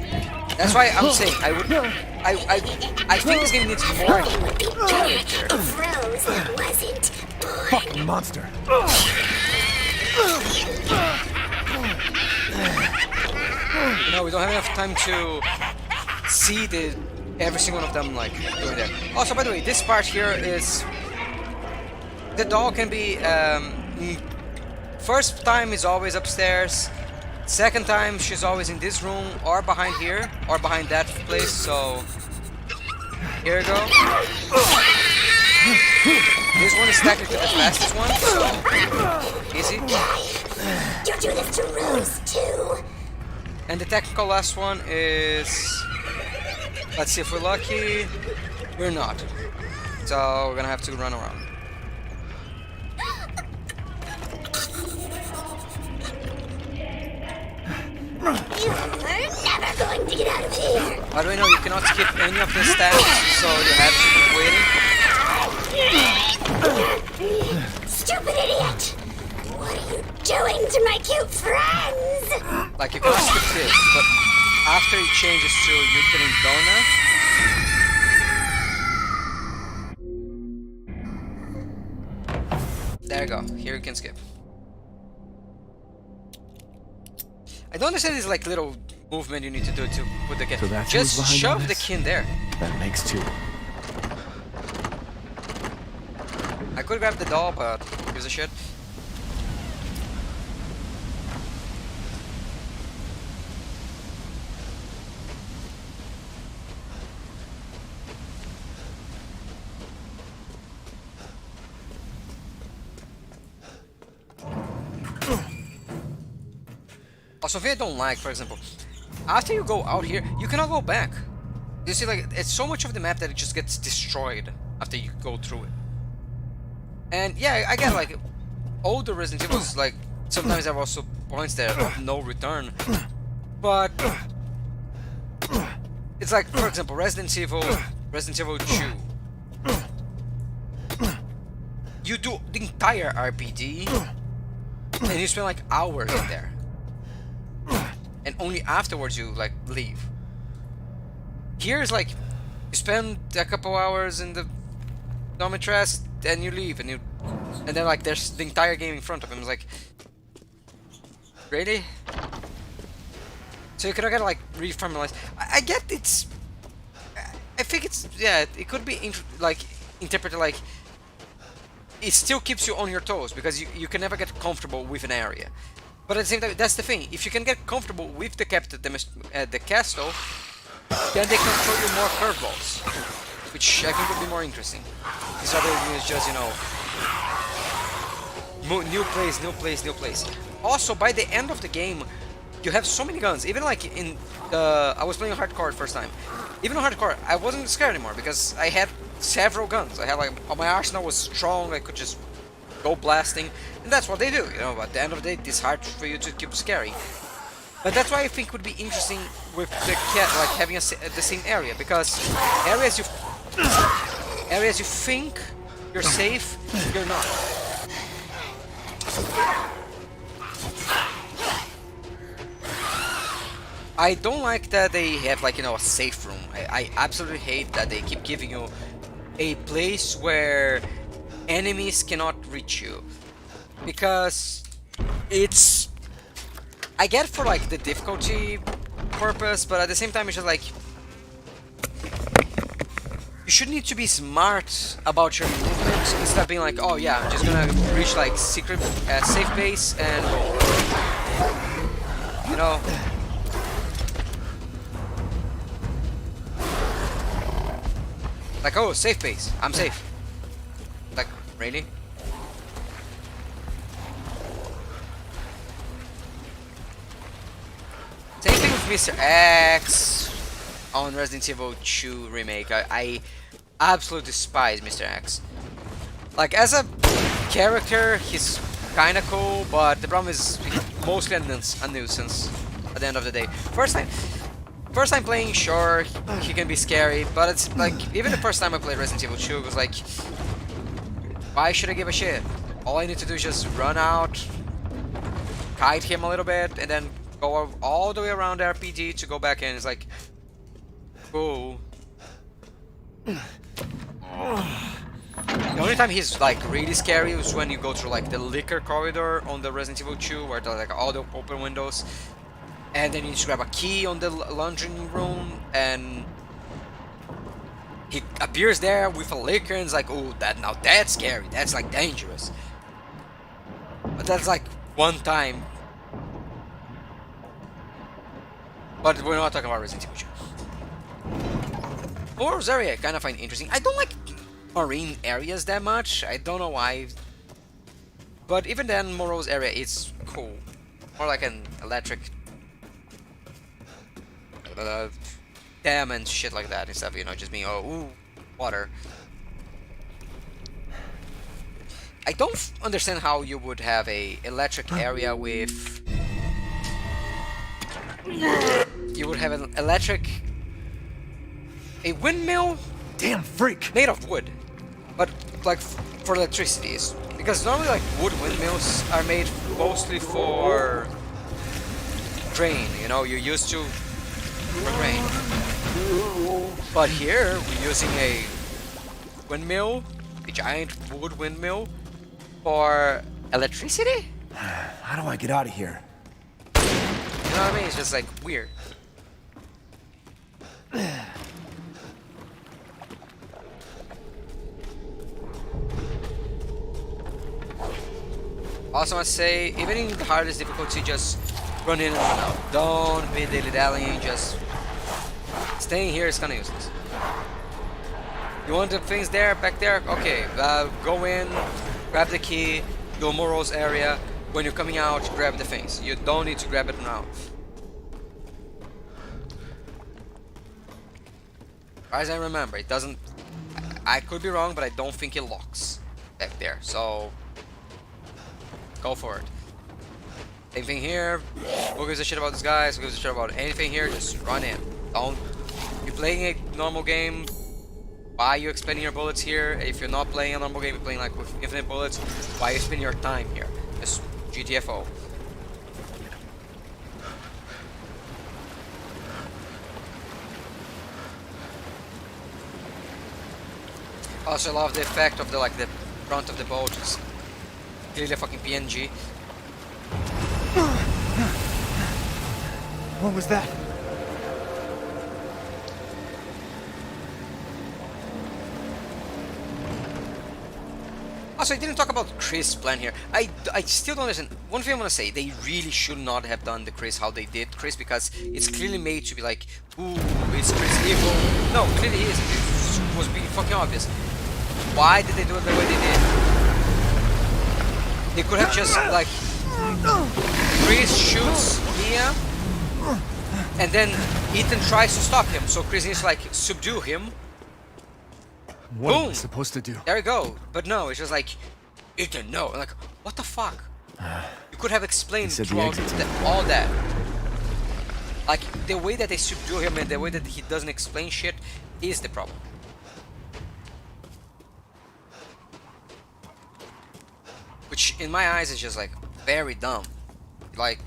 That's why I'm saying I think this game needs more character. Fucking monster. No, we don't have enough time to see every single one of them like doing that. Also, by the way, this part here is the doll can be first time is always upstairs. Second time she's always in this room or behind here or behind that place. So here we go. This one is technically the fastest one, so easy. You do this to Rose too. And the technical last one is, let's see if we're lucky. We're not. So we're gonna have to run around. You are never going to get out of here. By the way, no, you cannot skip any of the steps, so you have to keep waiting. Stupid idiot! What are you doing to my cute friends? Like, you cannot skip this, but after it changes to you killing Donna. There you go, here you can skip. I don't understand this like little movement you need to do to put the kid. So that's just who's behind all shove the this? key in there. That makes 2. I could grab the doll, but who gives a shit. Also, something I don't like, for example, after you go out here, you cannot go back. You see, like, it's so much of the map that it just gets destroyed after you go through it. And yeah, I get like older Resident Evils, like sometimes there are also points there of no return. But it's like, for example, Resident Evil 2. You do the entire RPD and you spend like hours in there. And only afterwards you like leave. Here's like you spend a couple hours in the Domitress, then you leave, and then like there's the entire game in front of him. It's like, really? So you cannot get like reformalized. I get it's. I think it's, yeah. It could be interpreted like it still keeps you on your toes because you can never get comfortable with an area. But at the same time, that's the thing. If you can get comfortable with the castle, then they can show you more curveballs, which I think would be more interesting. This other is just, you know, new place. Also, by the end of the game, you have so many guns. Even like in I was playing hardcore first time. Even on hardcore, I wasn't scared anymore because I had several guns. I had like my arsenal was strong. I could just go blasting, and that's what they do. You know, at the end of the day, it's hard for you to keep scary. But that's why I think would be interesting with the cat, like having the same area, because areas you think you're safe, you're not. I don't like that they have like, you know, a safe room. I absolutely hate that they keep giving you a place where enemies cannot reach you, because it's, I get it for like the difficulty purpose, but at the same time it's just like you should need to be smart about your movements instead of being like, oh yeah, I'm just gonna reach like secret safe base and you know. Like, oh, safe base, I'm safe. Like, really? Mr. X on Resident Evil 2 remake. I absolutely despise Mr. X. Like, as a character, he's kinda cool, but the problem is he's mostly a nuisance at the end of the day. First time playing, sure, he can be scary, but it's like, even the first time I played Resident Evil 2, it was like, why should I give a shit? All I need to do is just run out, kite him a little bit, and then go all the way around the RPG to go back in. It's like, cool. The only time he's like really scary is when you go through like the liquor corridor on the Resident Evil 2, where there's like all the open windows, and then you just grab a key on the laundry room, and he appears there with a liquor, and it's like, oh, that's scary. That's like dangerous. But that's like one time. But we're not talking about Resident Evil 2. Morro's area I kind of find interesting. I don't like marine areas that much. I don't know why. But even then, Morro's area is cool. More like an electric dam and shit like that, instead of, you know, just being, oh, ooh, water. I don't understand how you would have a electric area with... You would have an electric... A windmill? Damn freak! Made of wood. But, like, for electricity. Because normally, like, wood windmills are made mostly for... grain, you know, you're used to... for grain. But here, we're using a windmill, a giant wood windmill, for electricity? How do I get out of here? You know what I mean? It's just like weird. Also, I say, even in the hardest difficulty, just run in and run out. Don't be dilly-dallying, just staying here is kind of useless. You want the things there, back there? Okay, go in, grab the key, do Morro's area. When you're coming out, grab the things. You don't need to grab it now. As I remember, it doesn't... I could be wrong, but I don't think it locks back there, so... Go for it. Same thing here. Who gives a shit about this guy? Who gives a shit about anything here? Just run in. Don't... You're playing a normal game. Why are you expending your bullets here? If you're not playing a normal game, you're playing like with infinite bullets. Why are you spending your time here? Just GTFO. Also, I love the effect of the the front of the boat. It's clearly a fucking PNG. What was that? Also, I didn't talk about Chris' plan here. I still don't understand. One thing I want to say, they really should not have done the Chris how they did Chris, because it's clearly made to be like, ooh, it's Chris evil. No, clearly he isn't. It was being fucking obvious. Why did they do it the way they did? They could have just, like, Chris shoots Mia, and then Ethan tries to stop him, so Chris needs to, like, subdue him. What Boom! am I supposed to do? There you go. But no, it's just like, Ethan, no. Like, what the fuck? You could have explained throughout all that. Like, the way that they subdue him and the way that he doesn't explain shit is the problem. Which, in my eyes, is just, like, very dumb. Like,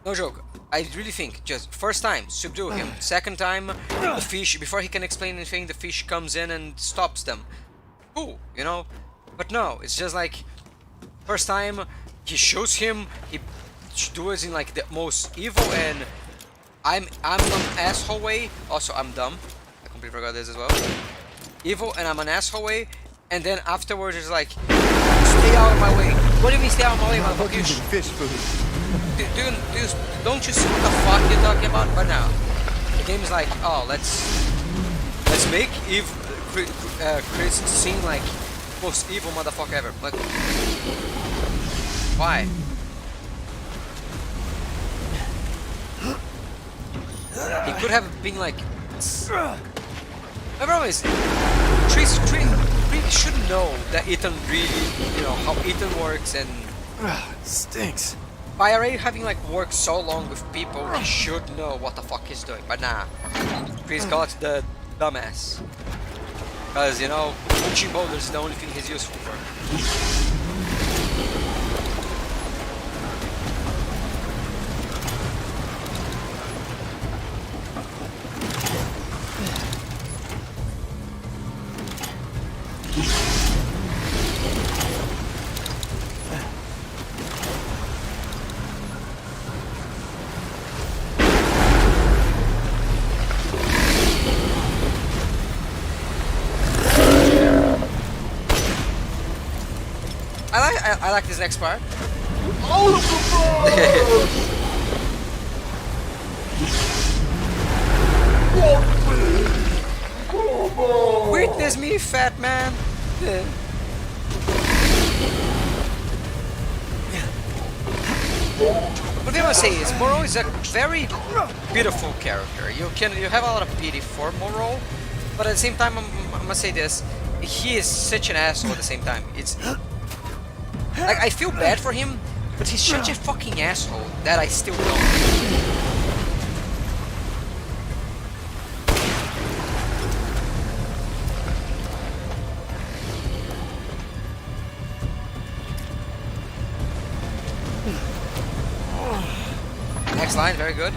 no joke. I really think, just first time, subdue him. Second time, the fish, before he can explain anything, the fish comes in and stops them. Cool, you know? But no, it's just like, first time, he shoots him, he does it in like the most evil and I'm an asshole way. Also, I'm dumb. I completely forgot this as well. Evil and I'm an asshole way, and then afterwards it's like, stay out of my way. What do you mean stay out of my way, motherfucker? Fish food. Don't you see what the fuck you're talking about? But now, the game is like, oh, let's make Chris seem like most evil motherfucker ever. Like, why? He could have been like. My problem is, Tree should know that Ethan really, how Ethan works, and Stinks. by already having like worked so long with people, he should know what the fuck he's doing. But nah, Tree's got the dumbass. Because, punching boulders is the only thing he's useful for. I like this next part. Witness me, fat man. What I must say is, Moreau is a very beautiful character. You have a lot of pity for Moreau, but at the same time, I must say this: he is such an asshole. At the same time, it's like I feel bad for him, but he's such a fucking asshole that I still don't. Next line, very good.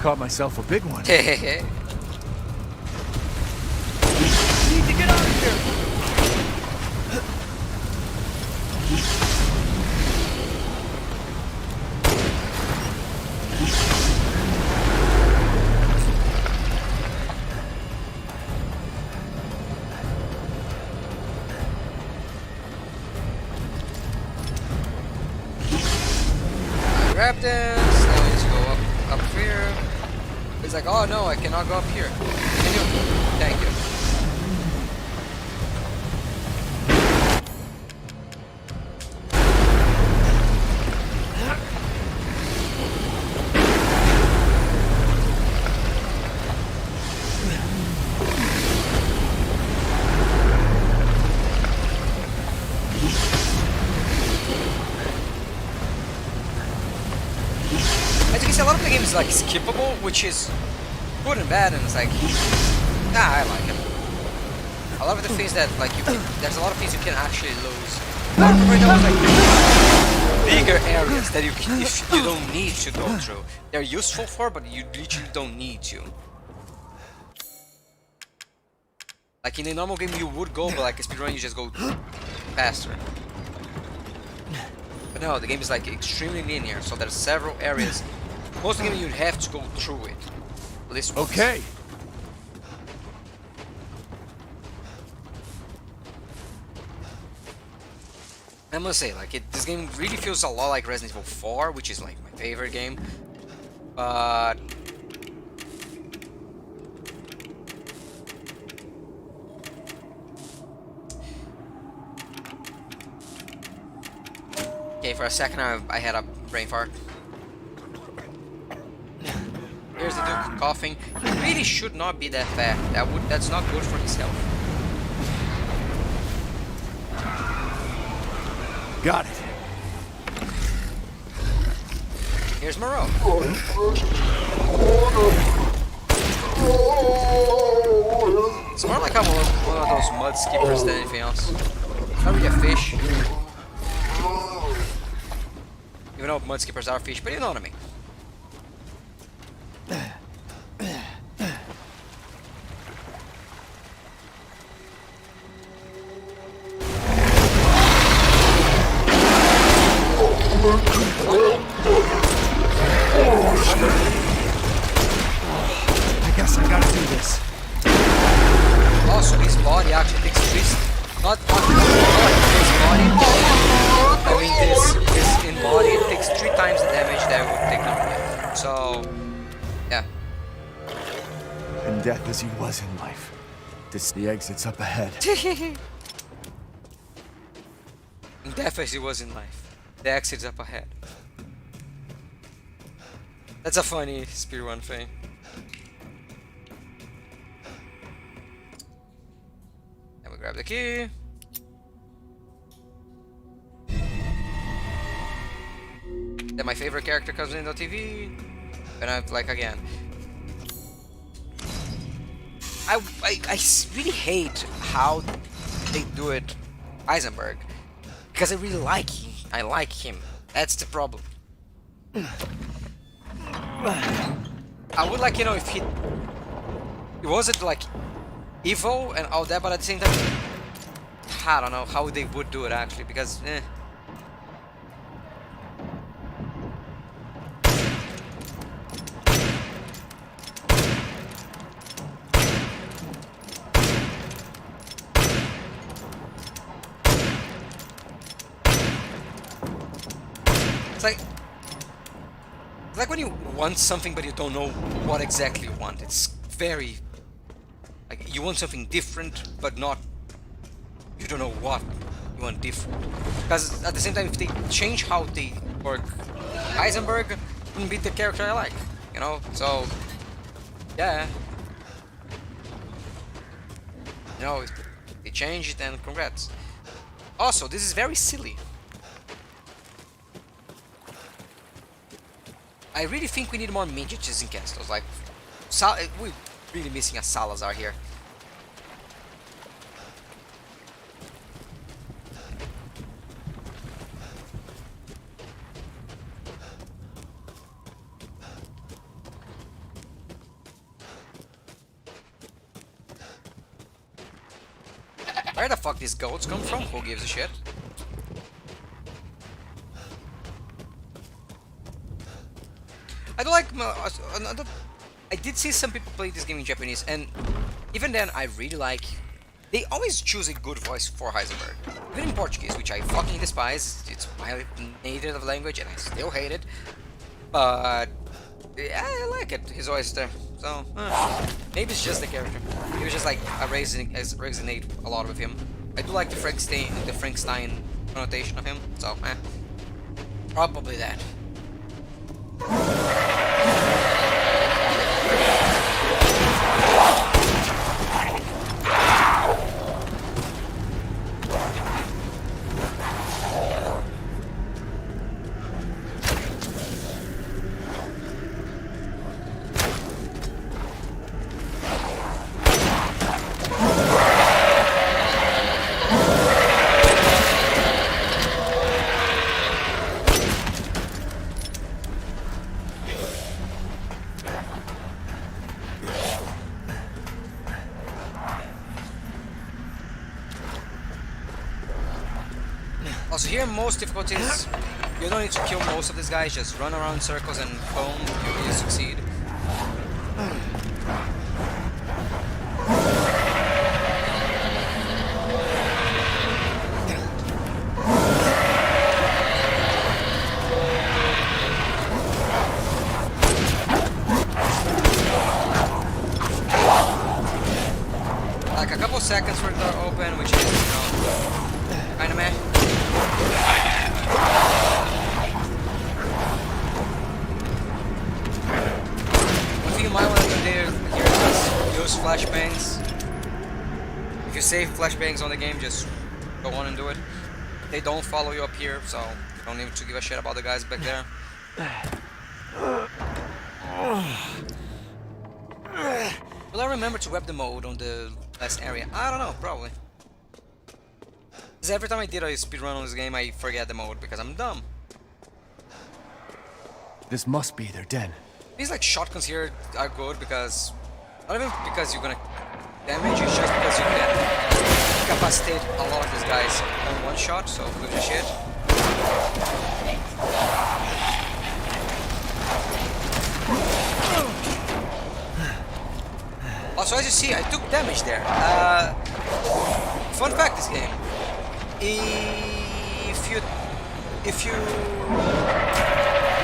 Caught myself a big one. Hehehe. Need to get out of here. Grab this. Now we need to go up here. He's like, oh no, I cannot go up here. Can you? Thank you. As you can see, a lot of the game is like skippable, which is good and bad, and it's like, I like it. A lot of the things that like there's a lot of things you can actually lose. Like, right now, like bigger areas that you don't need to go through. They're useful for, but you literally don't need to. Like in a normal game, you would go, but like a speedrun, you just go faster. But no, the game is like extremely linear, so there's several areas. Most of the game you'd have to go through it. At least once. Okay. I must say, like this game really feels a lot like Resident Evil 4, which is like my favorite game. But okay, for a second I had a brain fart. Here's the Duke coughing. He really should not be that fat. That's not good for his health. Got it. Here's Moreau. It's more like I'm one of those mud skippers than anything else. Not really a fish. Even though mud skippers are fish, but you know what I mean. I guess I gotta do this. Also, his body actually takes his body. I mean, this in body it takes 3 times the damage that it would take normally. So, yeah. In death as he was in life. The exit's up ahead. In death as he was in life, the exit's up ahead. That's a funny speedrun thing. And we grab the key. Then my favorite character comes in the TV. And I'm like, again. I really hate how they do it, Heisenberg. Because I really like him. I like him. That's the problem. I would like, you know, if he wasn't like evil and all that, but at the same time, I don't know how they would do it actually, because it's like when you want something but you don't know what exactly you want. It's very like you want something different but not, you don't know what you want different. Because at the same time, if they change how they work, Heisenberg wouldn't be the character I like, you know? So yeah, you know, if they change it, then congrats. Also, this is very silly. I really think we need more midgets in castles. Like, we're really missing a Salazar here. Where the fuck these goats come from? Who gives a shit? I don't like another. I did see some people play this game in Japanese, and even then, I really like. They always choose a good voice for Heisenberg, even in Portuguese, which I fucking despise. It's my native language, and I still hate it. But yeah, I like it. His voice there. So maybe it's just the character. Maybe it's just like I resonate a lot with him. I do like the Frankenstein connotation of him. So probably that. Also here, most difficulties, you don't need to kill most of these guys, just run around in circles and boom, you succeed. Like a couple seconds for the door open, which is, you know, kinda meh. One thing you might want to do here is use flashbangs. If you save flashbangs on the game, just go on and do it. They don't follow you up here, so you don't need to give a shit about the guys back there. Will I remember to grab the mode on the last area? I don't know, probably. Because every time I did a speedrun on this game, I forget the mode because I'm dumb. This must be their den. These like shotguns here are good because not even because you're gonna damage, it's just because you can incapacitate a lot of these guys on one shot, so good as shit. Also, as you see, I took damage there. Fun fact, this game. If you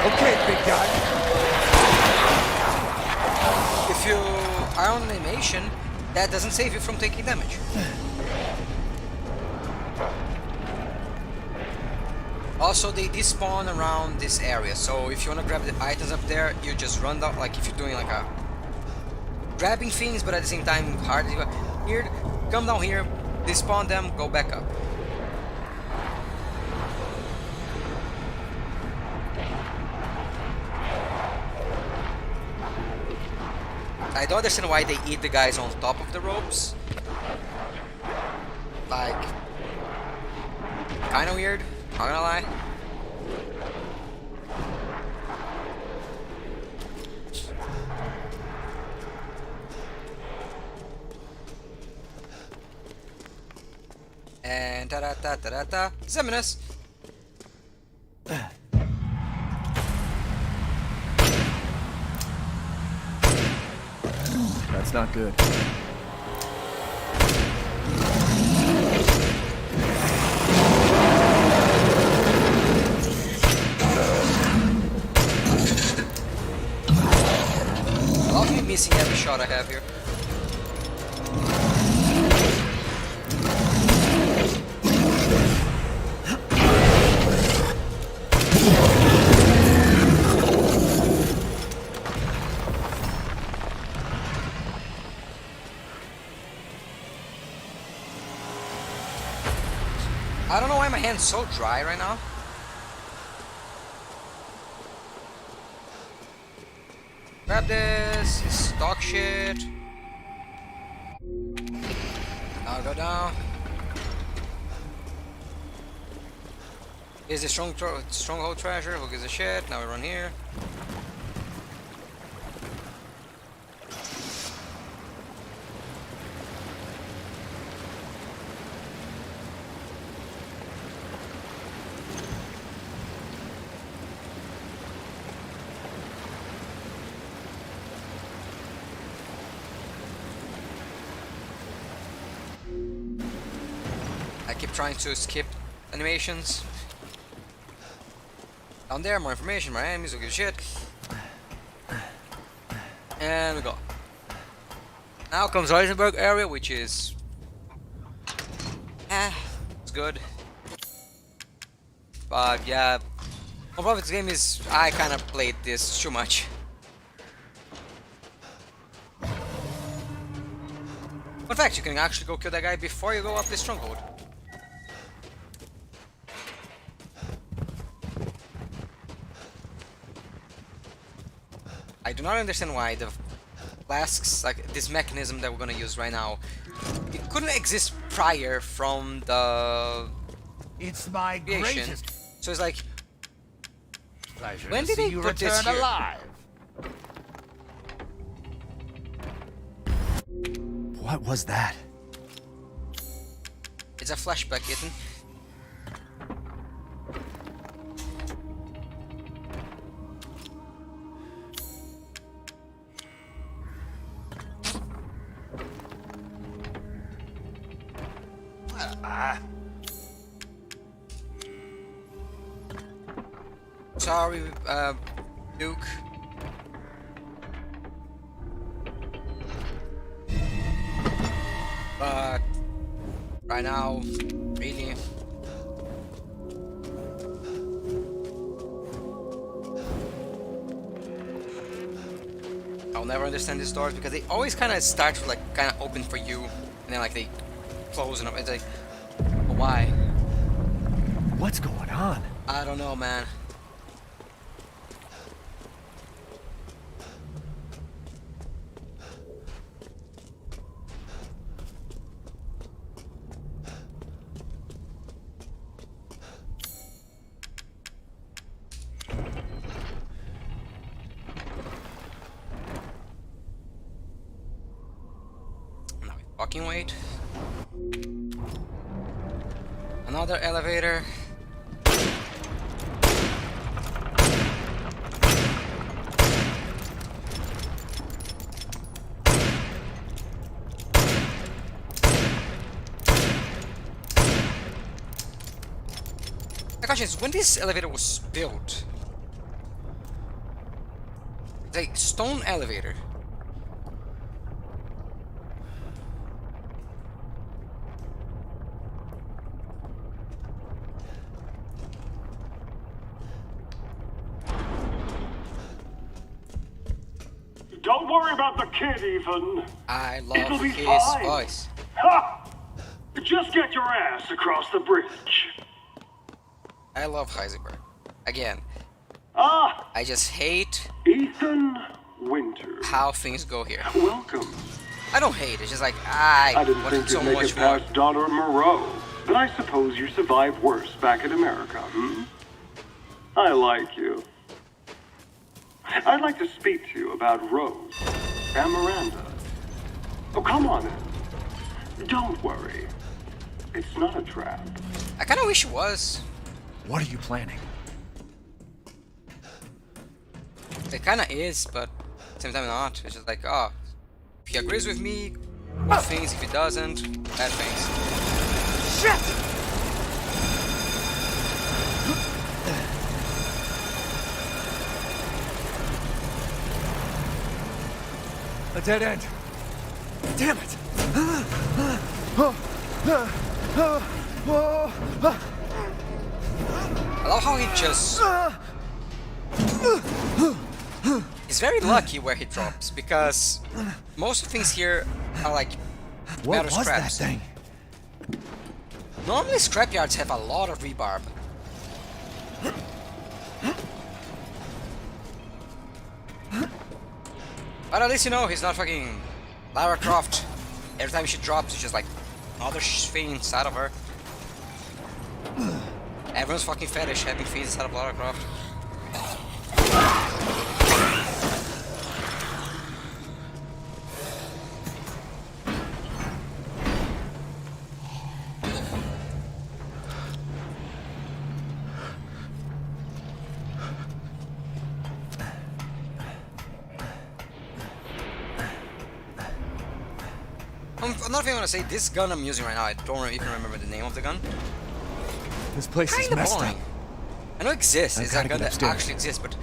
okay, big guy. If you are on animation, that doesn't save you from taking damage. Also, they despawn around this area, so if you want to grab the items up there, you just run down, like if you're doing like a grabbing things, but at the same time hard. Here, come down here, despawn them, go back up. I don't understand why they eat the guys on top of the ropes. Like, kinda weird, not gonna lie. And ta-da-ta-ta-ta-ta, Zeminus! That's not good. Love me missing every shot I have here. I don't know why my hand's so dry right now. Grab this, it's dog shit. Now go down. Here's the stronghold treasure, who gives a shit? Now we run here. I keep trying to skip animations. Down there, more information, more enemies, who give a shit. And we go. Now comes Heisenberg area, which is... it's good. But yeah, one problem with this game is I kinda played this too much. In fact, you can actually go kill that guy before you go up the stronghold. I do not understand why the flasks, like this mechanism that we're gonna use right now, it couldn't exist prior from the It's my creation. greatest So it's like, pleasure when to did see they you put this return here? alive. What was that? It's a flashback, Ethan. Sorry, Duke. But right now, really. I'll never understand these doors because they always kind of start like kind of open for you, and then like they close and it's like, why? What's going on? I don't know, man. Now we fucking wait. Another elevator. My question is, when this elevator was built, it's a stone elevator. Don't worry about the kid, Ethan. I It'll love be his fine. voice. Ha! Just get your ass across the bridge. I love Heisenberg. Again, Ah, I just hate Ethan Winters. how things go here. Welcome. I don't hate it, it's just like, I didn't wanted think so you'd make much it more. past Daughter Moreau, but I suppose you survived worse back in America, hmm? I like you. I'd like to speak to you about Rose and Miranda. Oh, come on in. Don't worry. It's not a trap. I kinda wish it was. What are you planning? It kinda is, but at the same time not. It's just like, oh, if he agrees with me, good things. If he doesn't, bad things. Shit! A dead end. Damn it! I love how he just... He's very lucky where he drops, because most of the things here are like What metal was that scraps. thing? Normally scrapyards have a lot of rebarb. But at least you know he's not fucking Lara Croft. Every time she drops, it's just like another thing inside of her. Everyone's fucking fetish having things inside of Lara Croft. Another thing I want to say, this gun I'm using right now, I don't even remember the name of the gun. This place is Kinda messed boring. up. I know it exists, I it's a gotta gun get that upstairs. actually exists, but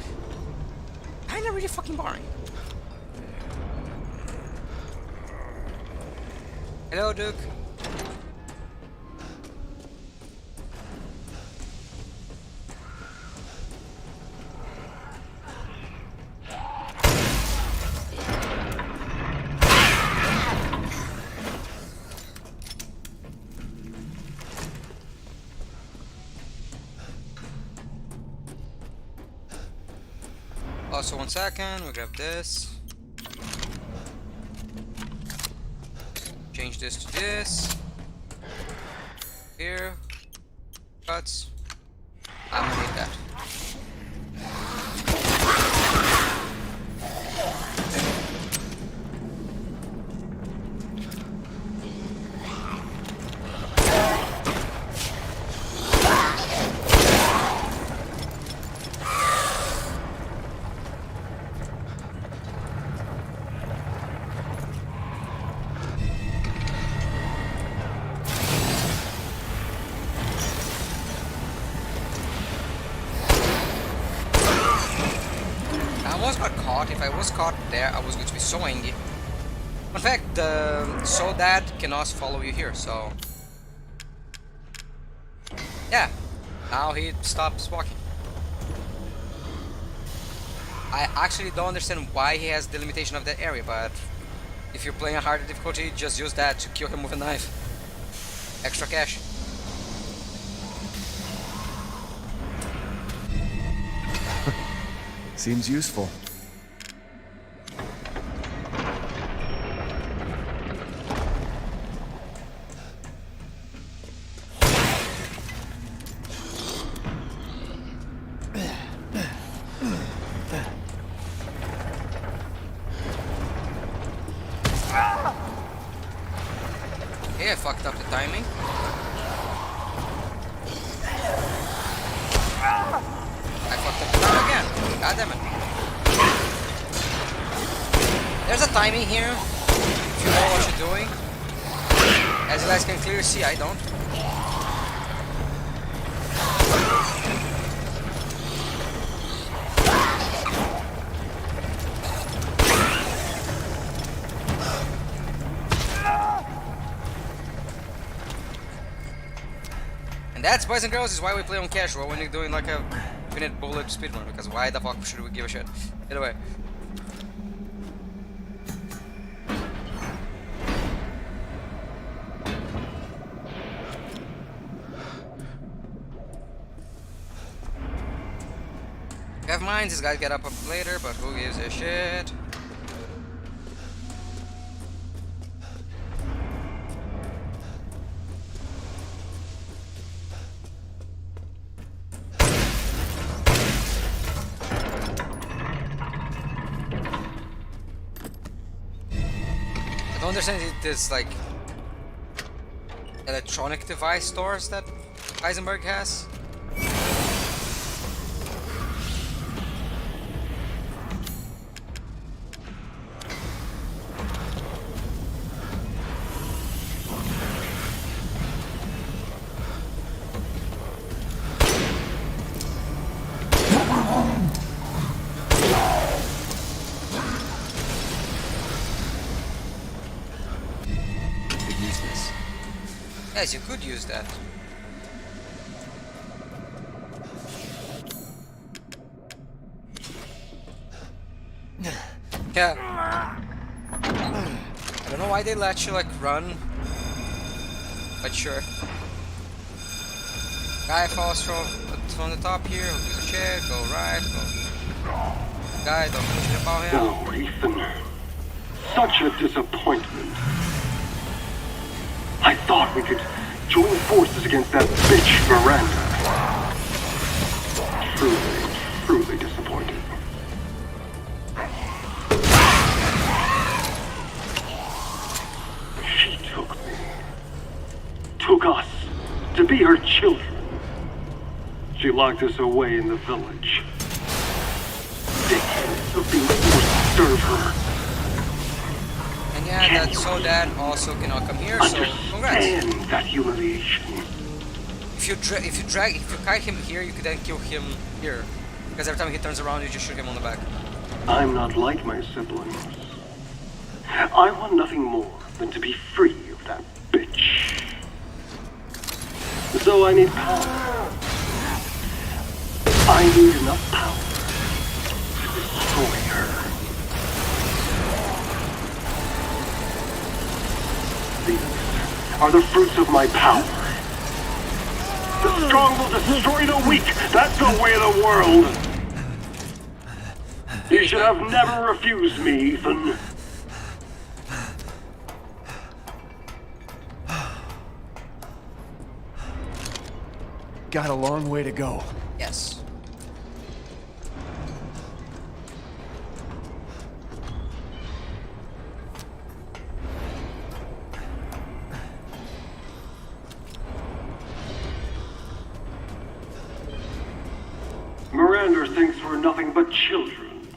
kinda really fucking boring. Hello, Duke. Also, 1 second, we grab this. Change this to this. Here. Cuts. I'm gonna need that. If I was caught there, I was going to be so angry. In fact, so Dad can also follow you here, so... Yeah, now he stops walking. I actually don't understand why he has the limitation of that area, but... If you're playing a harder difficulty, just use that to kill him with a knife. Extra cash. Seems useful. Okay, I fucked up the timing. I fucked up the time again. God damn it. There's a timing here. If you know what you're doing. As you guys can clearly see, I don't. And that's, boys and girls, is why we play on casual when you're doing like a infinite bullet speedrun, because why the fuck should we give a shit? Either way. have mines, this guy get up later, but who gives a shit? I don't understand this like electronic device stores that Heisenberg has. Yes, you could use that. Yeah. I don't know why they let you like run, but sure. Guy falls from the top here. Who gives a shit? Go right. Go. Guy, don't give a shit about him. Oh, Ethan. Such a disappointment. I thought we could join forces against that bitch Miranda. Truly disappointed. She took me. Took us to be her children. She locked us away in the village. Decades of being forced to serve her. And yeah, that's so Dad also cannot come here, so congrats. Understand that humiliation. If you kite him here, you could then kill him here. Because every time he turns around, you just shoot him on the back. I'm not like my siblings. I want nothing more than to be free of that bitch. So I need power. I need enough power to destroy her. These are the fruits of my power. The strong will destroy the weak. That's the way of the world. You should have never refused me, Ethan. Got a long way to go. Yes. Miranda thinks we're nothing but children.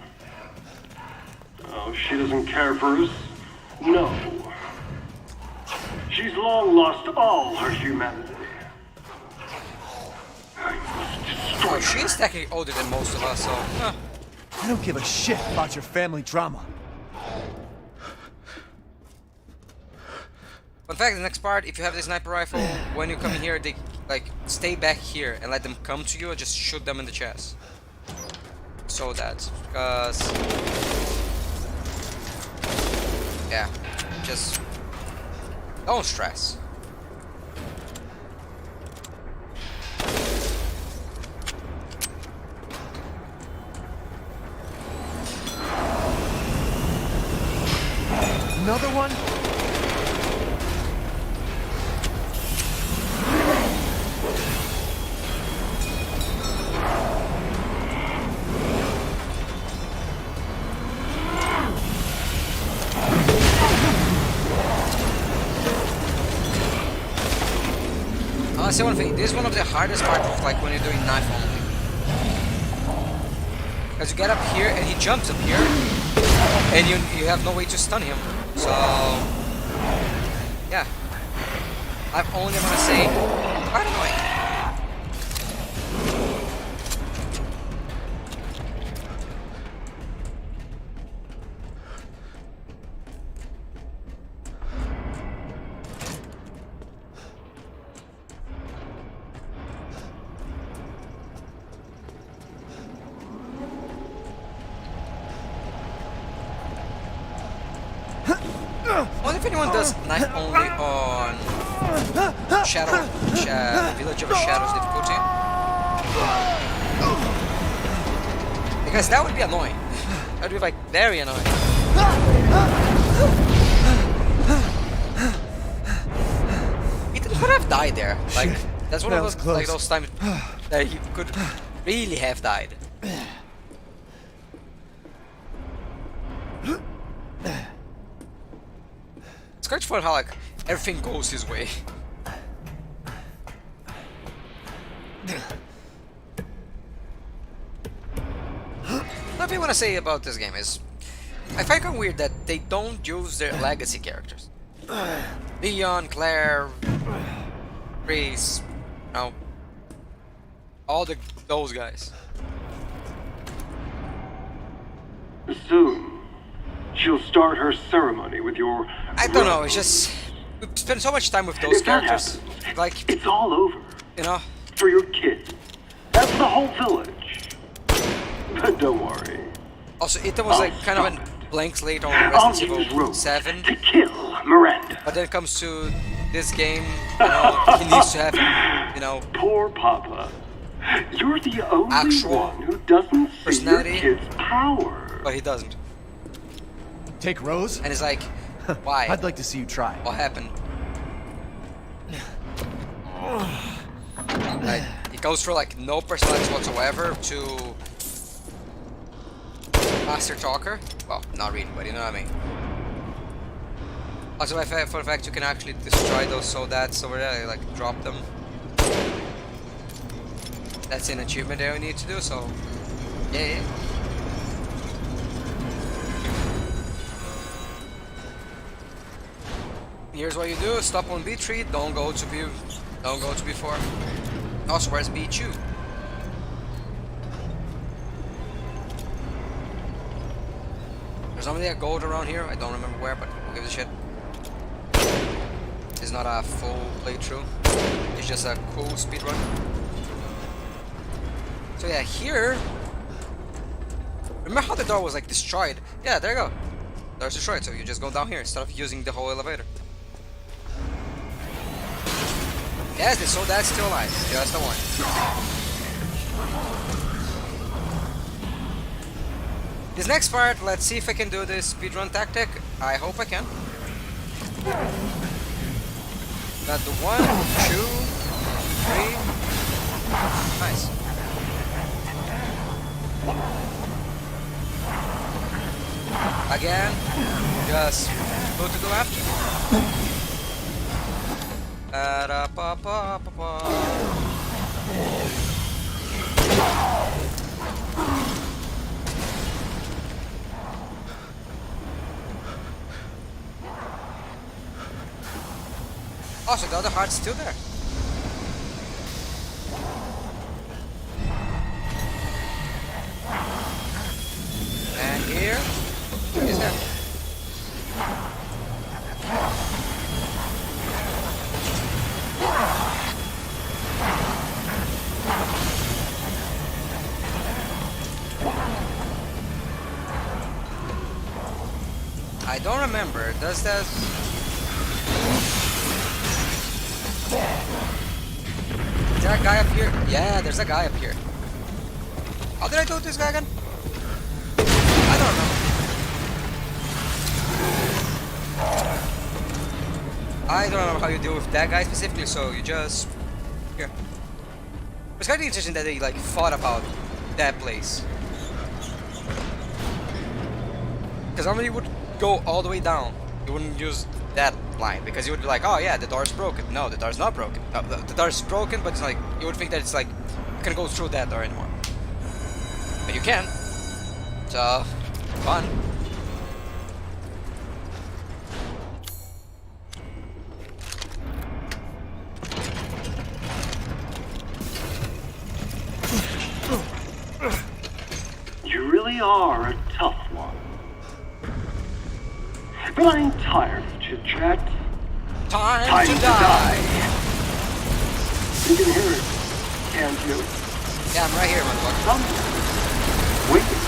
Oh, she doesn't care for us? No. She's long lost all her humanity. I must destroy Oh, her. she's technically older than most of us, so... Huh. I don't give a shit about your family drama. In fact, the next part, if you have the sniper rifle, when you come in here, they like stay back here and let them come to you and just shoot them in the chest. So that, because yeah, just don't stress. Another one? I'll say one thing, this is one of the hardest parts of like when you're doing knife only. Because you get up here and he jumps up here and you have no way to stun him. So yeah. I'm only gonna say quite annoying. What if anyone does knife only on Village of the Shadows difficulty? Because that would be annoying. That would be like very annoying. Ethan could have died there. Like that's one That of was those like close. those times that he could really have died. It's quite fun how like everything goes his way. Another thing I want to say about this game is I find it weird that they don't use their legacy characters. Leon, Claire, Reese, you know, all those guys. Soon, she'll start her ceremony with your... I don't know, it's just we spend so much time with those If that characters. happens, Like, it's all over. you know, For your kid. That's the whole village. But don't worry. also Ethan was I'll like kind of stop a blank slate on I'll Resident use Evil Rose 7, to kill Miranda. but then it comes to this game, you know, he needs to have, you know, Poor Papa. You're the only Actual one who doesn't see your personality. kid's power. but he doesn't. Take Rose? And it's like, why? I'd like to see you try. What happened? Like, it goes from like no personality whatsoever to Master Talker. Well, not really, but you know what I mean. Also, for the fact you can actually destroy those soldats over there, like drop them. That's an achievement that we need to do, so yeah. Here's what you do: stop on B3, don't go to B4. Also, where's B2? There's something that gold around here. I don't remember where, but who gives a shit? It's not a full playthrough. It's just a cool speedrun. So yeah, here. Remember how the door was like destroyed? Yeah, there you go. Door's destroyed, so you just go down here instead of using the whole elevator. Yes, the soldat's still alive. Just the one. This next part, let's see if I can do this speedrun tactic. I hope I can. Got the 1, 2, 3. Nice. Again, just go to the left. Also, the other heart's still there. And here is there. I don't remember. Does that? Is there a guy up here? Yeah, there's a guy up here. How did I do this guy again? I don't know. I don't know how you deal with that guy specifically, so you just... Here. It's kind of interesting that they like thought about that place. Because normally you would go all the way down. You wouldn't use that line because you would be like, oh yeah, the door's broken. No, the door's not broken. No, the door's broken, but it's like you would think that it's like you can go through that door anymore. But you can. So fun. You really are a tough one. But I'm tired of chit-chat. Time to die. You can hear it, can't you? Yeah, I'm right here, motherfucker. Somewhere. Waiting.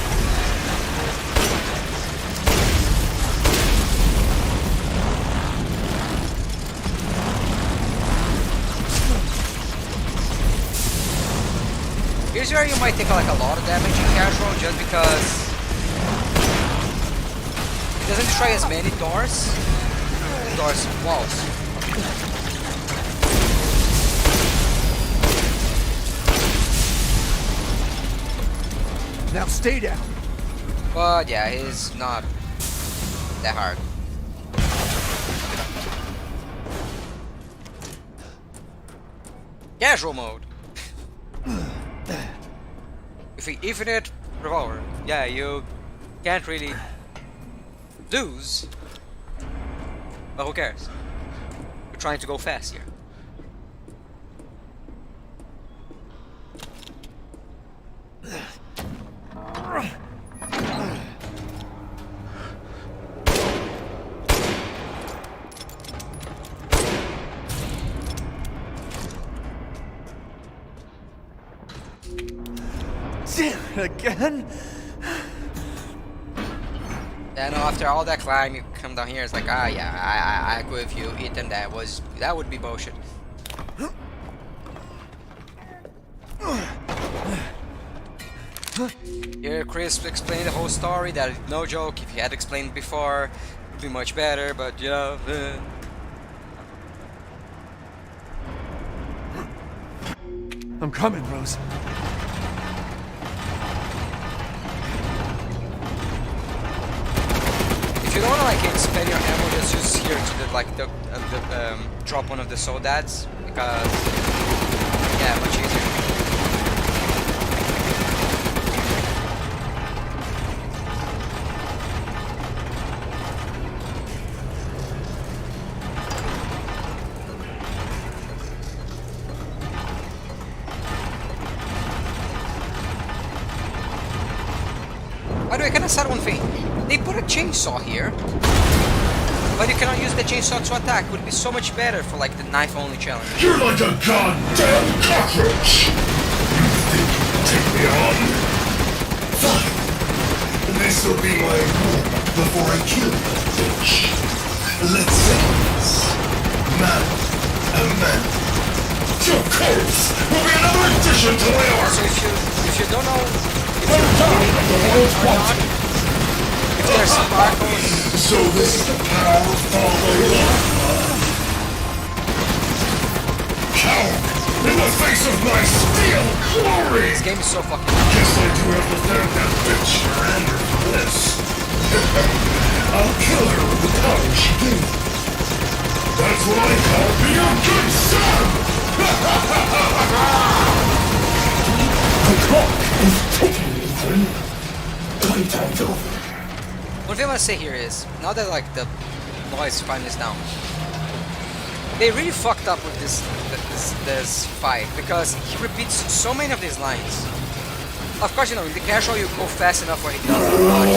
Here's where you might take like a lot of damage in casual, just because it doesn't destroy as many doors. Doors, walls. Now stay down. But yeah, he's not that hard. Casual mode. If we infinite revolver, yeah, you can't really lose. But who cares? We're trying to go fast here. Again? Yeah, no, after all that climb, you come down here, it's like, ah, yeah, I agree with you, Ethan, that would be bullshit. Here, Chris explained the whole story, that is no joke, if he had explained before, it would be much better, but, you know, I'm coming, Rose. If you don't want to like expend your ammo, just use here to the drop one of the soul dads, because yeah, much easier. By the way, can I start one thing? They put a chainsaw here, but you cannot use the chainsaw to attack. It would be so much better for like the knife-only challenge. You're like a goddamn cockroach! You think you can take me on? Fine. This'll be my home before I kill you, bitch. Let's say this. Man, a man. Your corpse will be another addition to my army! So if you don't know if you're or not, if there's sparkles... So this is the power of Father. Coward! In the face of my steel glory! This game is so fucking... Guess I do have to thank that bitch Miranda for this. I'll kill her with the power she gave me. That's what I call being a good son! The clock is ticking, Ethan. Playtime's over. One thing I want to say here is, now that like the noise finally is down, they really fucked up with this fight, because he repeats so many of these lines. Of course, you know, in the casual you go fast enough where he doesn't dodge.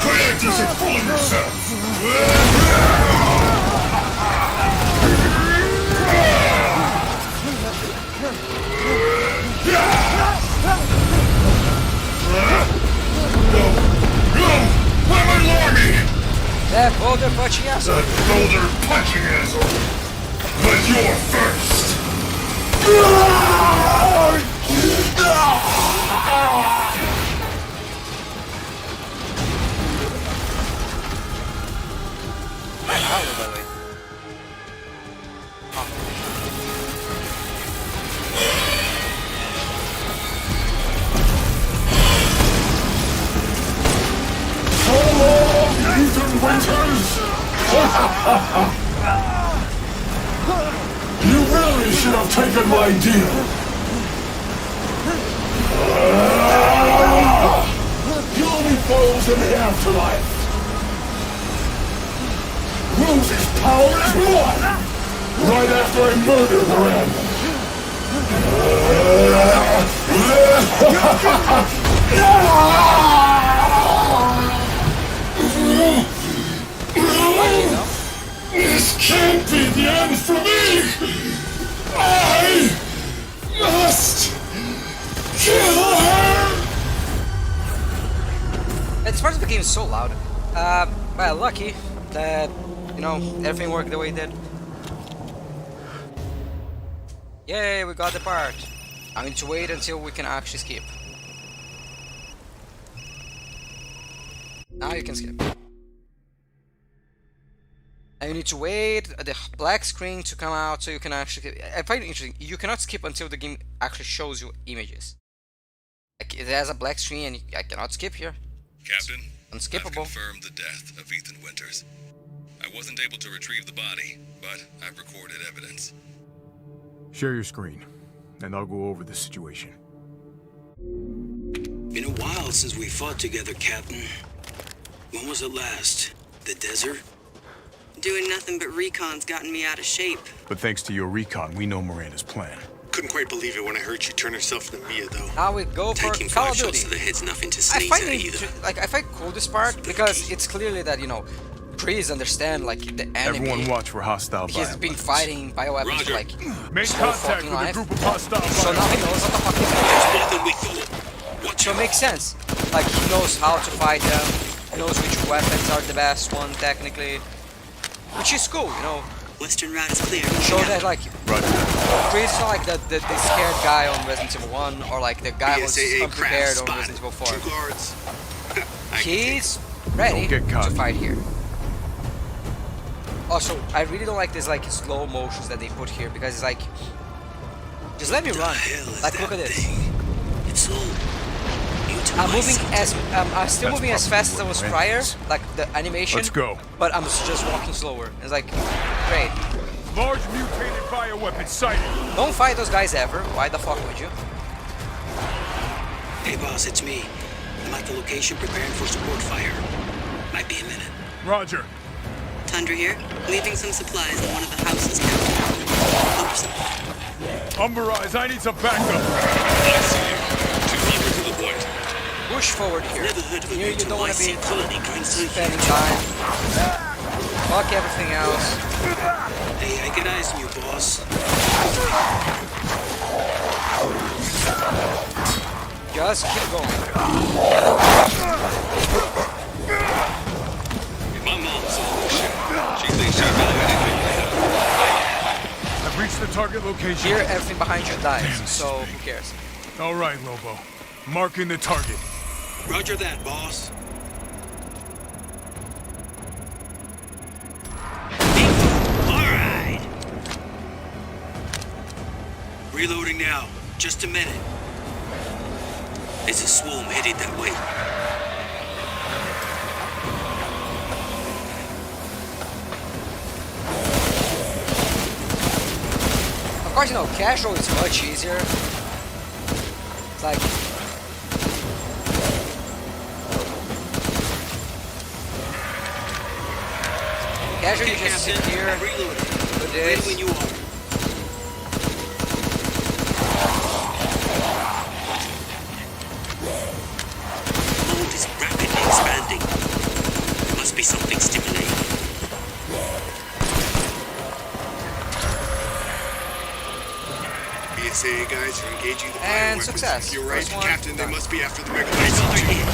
Creators are fooling yourself! I'm an army! That boulder punching asshole! That boulder punching asshole! But you're first! By the way. Ethan Winters! You really should have taken my deal. You'll be foes in the afterlife. Rose's power is one! Right after I murder This can't be the end for me! I must kill her! This part of the game is so loud. Well, lucky that, you know, everything worked the way it did. Yay, we got the part. I need to wait until we can actually skip. Now you can skip. And you need to wait the black screen to come out so you can actually... I find it interesting, you cannot skip until the game actually shows you images. Like, it has a black screen and I cannot skip here. Captain, unskippable. I've confirmed the death of Ethan Winters. I wasn't able to retrieve the body, but I've recorded evidence. Share your screen, and I'll go over the situation. Been a while since we fought together, Captain. When was it last? The desert? Doing nothing but recon's gotten me out of shape. But thanks to your recon, we know Miranda's plan. Couldn't quite believe it when I heard you turn herself into Mia, though. Now we go for Taking Call 5 of Duty. shots to the head's nothing to I sneeze find at it either. like I find cool this part because it's clearly that, you know, Priest understand like the enemy. Everyone watch for hostile He's been fighting bioweapons for like Make his whole contact fucking with a life. group of hostile So now he knows what the fuck he's doing. So it makes sense. Like he knows how to fight them, he knows which weapons are the best one technically. Which is cool, you know. Western route is clear. Show that like Priest is not like the scared guy on Resident Evil 1 or like the guy who's BSAA unprepared craft on Resident Evil 4. Two guards. He's ready to fight here. Also, I really don't like this like slow motions that they put here because it's like, just let me run. Like look at this. It's all I'm moving as I'm still moving as fast as I was prior, like the animation. Let's go. But I'm just walking slower. It's like great. Large mutated bioweapon sighted. Don't fight those guys ever. Why the fuck would you? Hey boss, it's me. I'm at the location preparing for support fire. Might be a minute. Roger. Tundra here, leaving some supplies in one of the houses. Umberize, I need some backup. I see you. 200 to the point. Push forward here. Never heard of a Here you don't want to be mutual colony growing so spending huge. time. Fuck everything else. Hey, I get eyes on you, boss. Just keep going. My mom's a bullshit. She thinks she'll know anything. I've reached the target location. Here, everything behind you dies, so who cares? All right, Lobo. Marking the target. Roger that, boss. All right. Reloading now. Just a minute. There's a swarm headed that way. Of course, you know, casual is much easier. It's like... Casual, you just sit here, do this. When you are. Mold is rapidly expanding. There must be something stimulating. BSAA guys are engaging the And bioweapons. success. You're right, First one Captain. They done. must be after the It's Megalith. over here.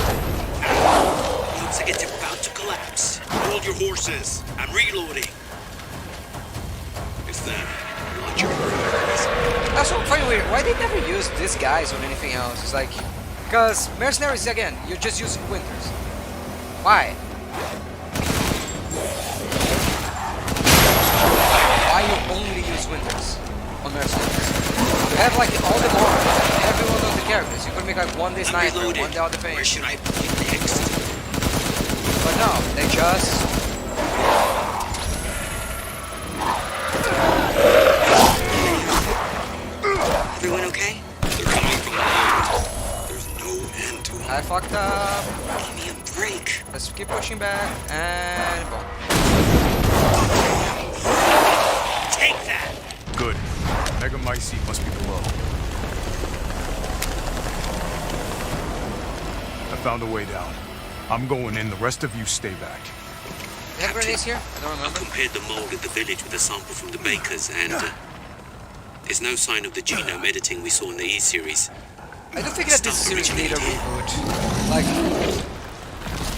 Looks like it's about to collapse. Hold your horses. I'm reloading. Is that launcher? That's what funny weird. Why they never use these guys on anything else? It's like... Because mercenaries, again, you're just using Winters. Why? Why you only use Winters on mercenaries? You have like all the more, every one of the characters. You could make like one the sniper, one the other thing. Where should I be next? But no, they just... Everyone okay? They're coming from behind. There's no end to them. I fucked up. Give me a break. Let's keep pushing back, and boom. Take that! Good. Megamycete must be below. I found a way down. I'm going in. The rest of you stay back. You have grenades here? I don't I remember. compared the mold at the village with a sample from the bakers, and there's no sign of the genome editing we saw in the E-series. I don't think that this series needs a reboot. Like,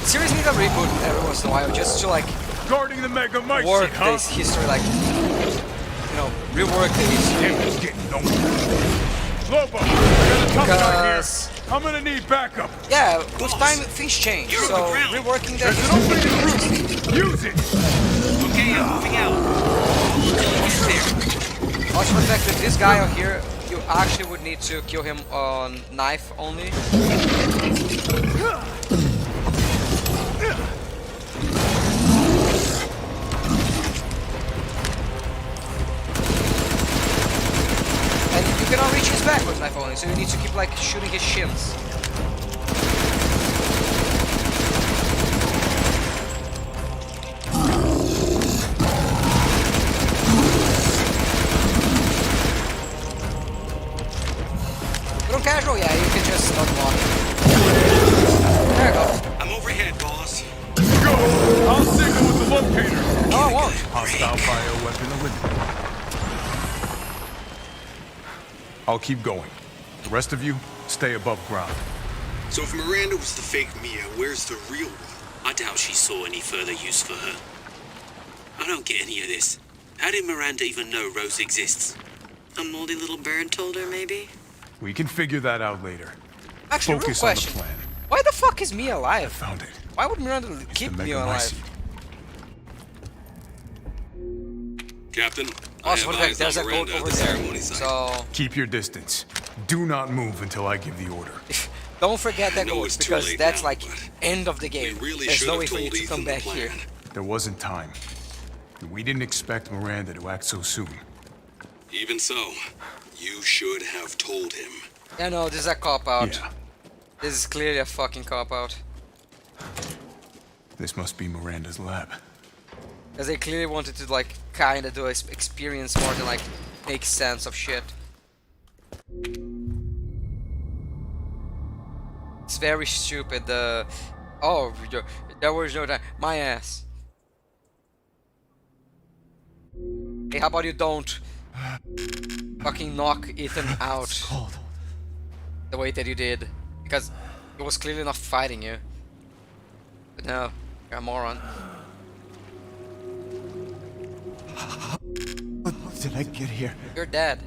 the series needs a reboot every once in a while, just to like Guarding the Megamycete, work huh? this history. Like, you know, rework these. It's getting nowhere. Lobo, I got a tough guy here. Because I'm gonna need backup. yeah, with time things change. So reworking that. There's an opening in the roof. Use it. Okay, I'm moving out. There. Also, for the fact that this guy out here, you actually would need to kill him on knife only. And you cannot reach his back with knife only, so you need to keep like shooting his shins. But on casual, yeah, you can just unlock it. There you go. I'm overhead, boss. Go! I'll signal with the locator. No, I won't. Hostile bioweapon eliminated. I'll keep going. The rest of you, stay above ground. So if Miranda was the fake Mia, where's the real one? I doubt she saw any further use for her. I don't get any of this. How did Miranda even know Rose exists? A moldy little bird told her, maybe? We can figure that out later. Actually, Focus real on the question. plan. Why the fuck is Mia alive? Found it. Why would Miranda keep the Mia Megamycete. alive? Captain, Also, I for have the fact, eyes there's on a goat Miranda at over the there. ceremony site. So Keep your distance. Do not move until I give the order. don't forget that know goat it's too because late that's now, like but end of the game. We really There's should no have way for you told to come Ethan the back here. plan. There wasn't time. We didn't expect Miranda to act so soon. Even so, you should have told him. Yeah, no, this is a cop out. Yeah, This is clearly a fucking cop out. this must be Miranda's lab. Because they clearly wanted to like kind of do experience more than like make sense of shit. It's very stupid. Oh, there was no time. My ass. Hey, how about you don't fucking knock Ethan out the way that you did? Because he was clearly not fighting you. But no, you're a moron. How did I get here? You're dead.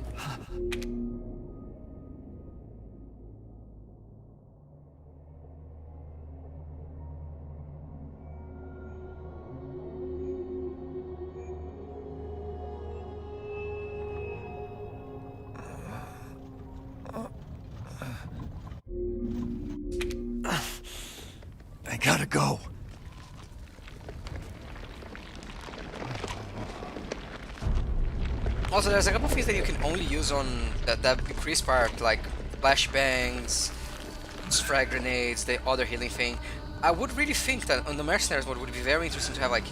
I gotta go. Also, there's a couple of things that you can only use on that increased part, like flashbangs, frag grenades, the other healing thing. I would really think that on the mercenaries mode would be very interesting to have like,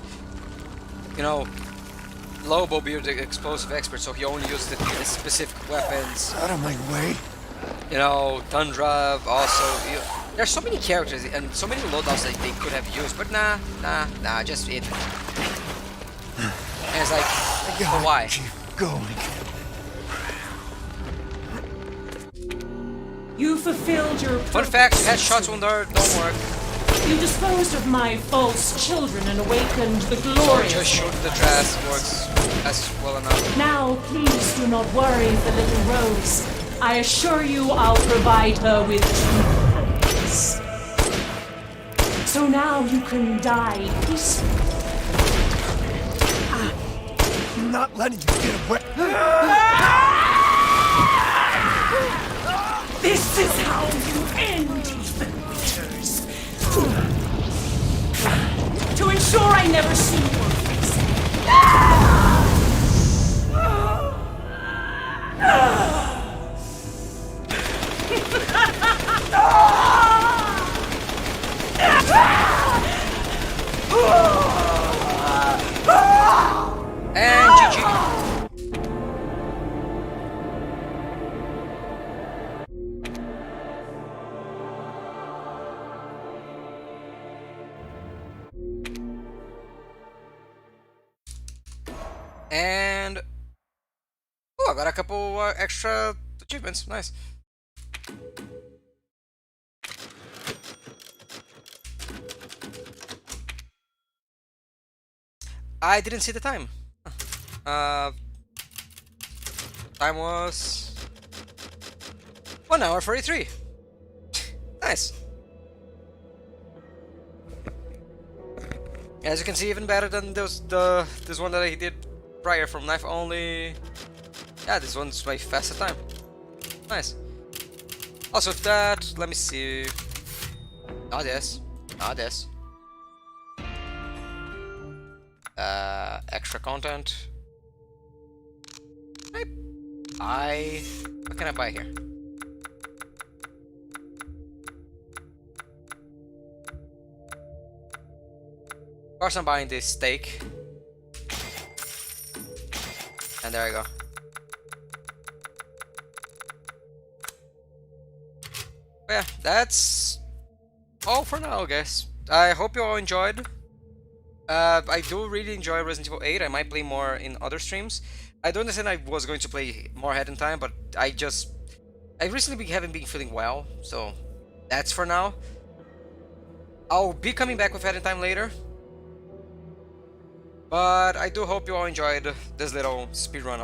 you know, Lobo be the explosive expert, so he only uses the specific weapons. Out of my way. You know, Tundra also. There's so many characters and so many loadouts that they could have used, but nah, just it. And it's like, but why? Keep going. You fulfilled your Fun fact: headshots when they don't work. You disposed of my false children and awakened the glorious. Just shoot the dress works as well enough. Now, please do not worry for little Rose. I assure you I'll provide her with peace. So now you can die peacefully. I'm not letting you get away. This is how you end Ethan Winters. To ensure I never see your face And GG. And oh, I got a couple extra achievements. Nice. I didn't see the time. Time was 1 hour 43. Nice. As you can see, even better than this one that I did prior from Knife Only. Yeah, this one's my faster time. Nice. Also with that, let me see. Not this. Not this. Extra content. What can I buy here? Of course I'm buying this steak. And there I go. But yeah, that's all for now, guys. I hope you all enjoyed. I do really enjoy Resident Evil 8. I might play more in other streams. I do understand I was going to play more Ahead in Time, but I recently haven't been feeling well, so that's for now. I'll be coming back with Ahead in Time later. But I do hope you all enjoyed this little speedrun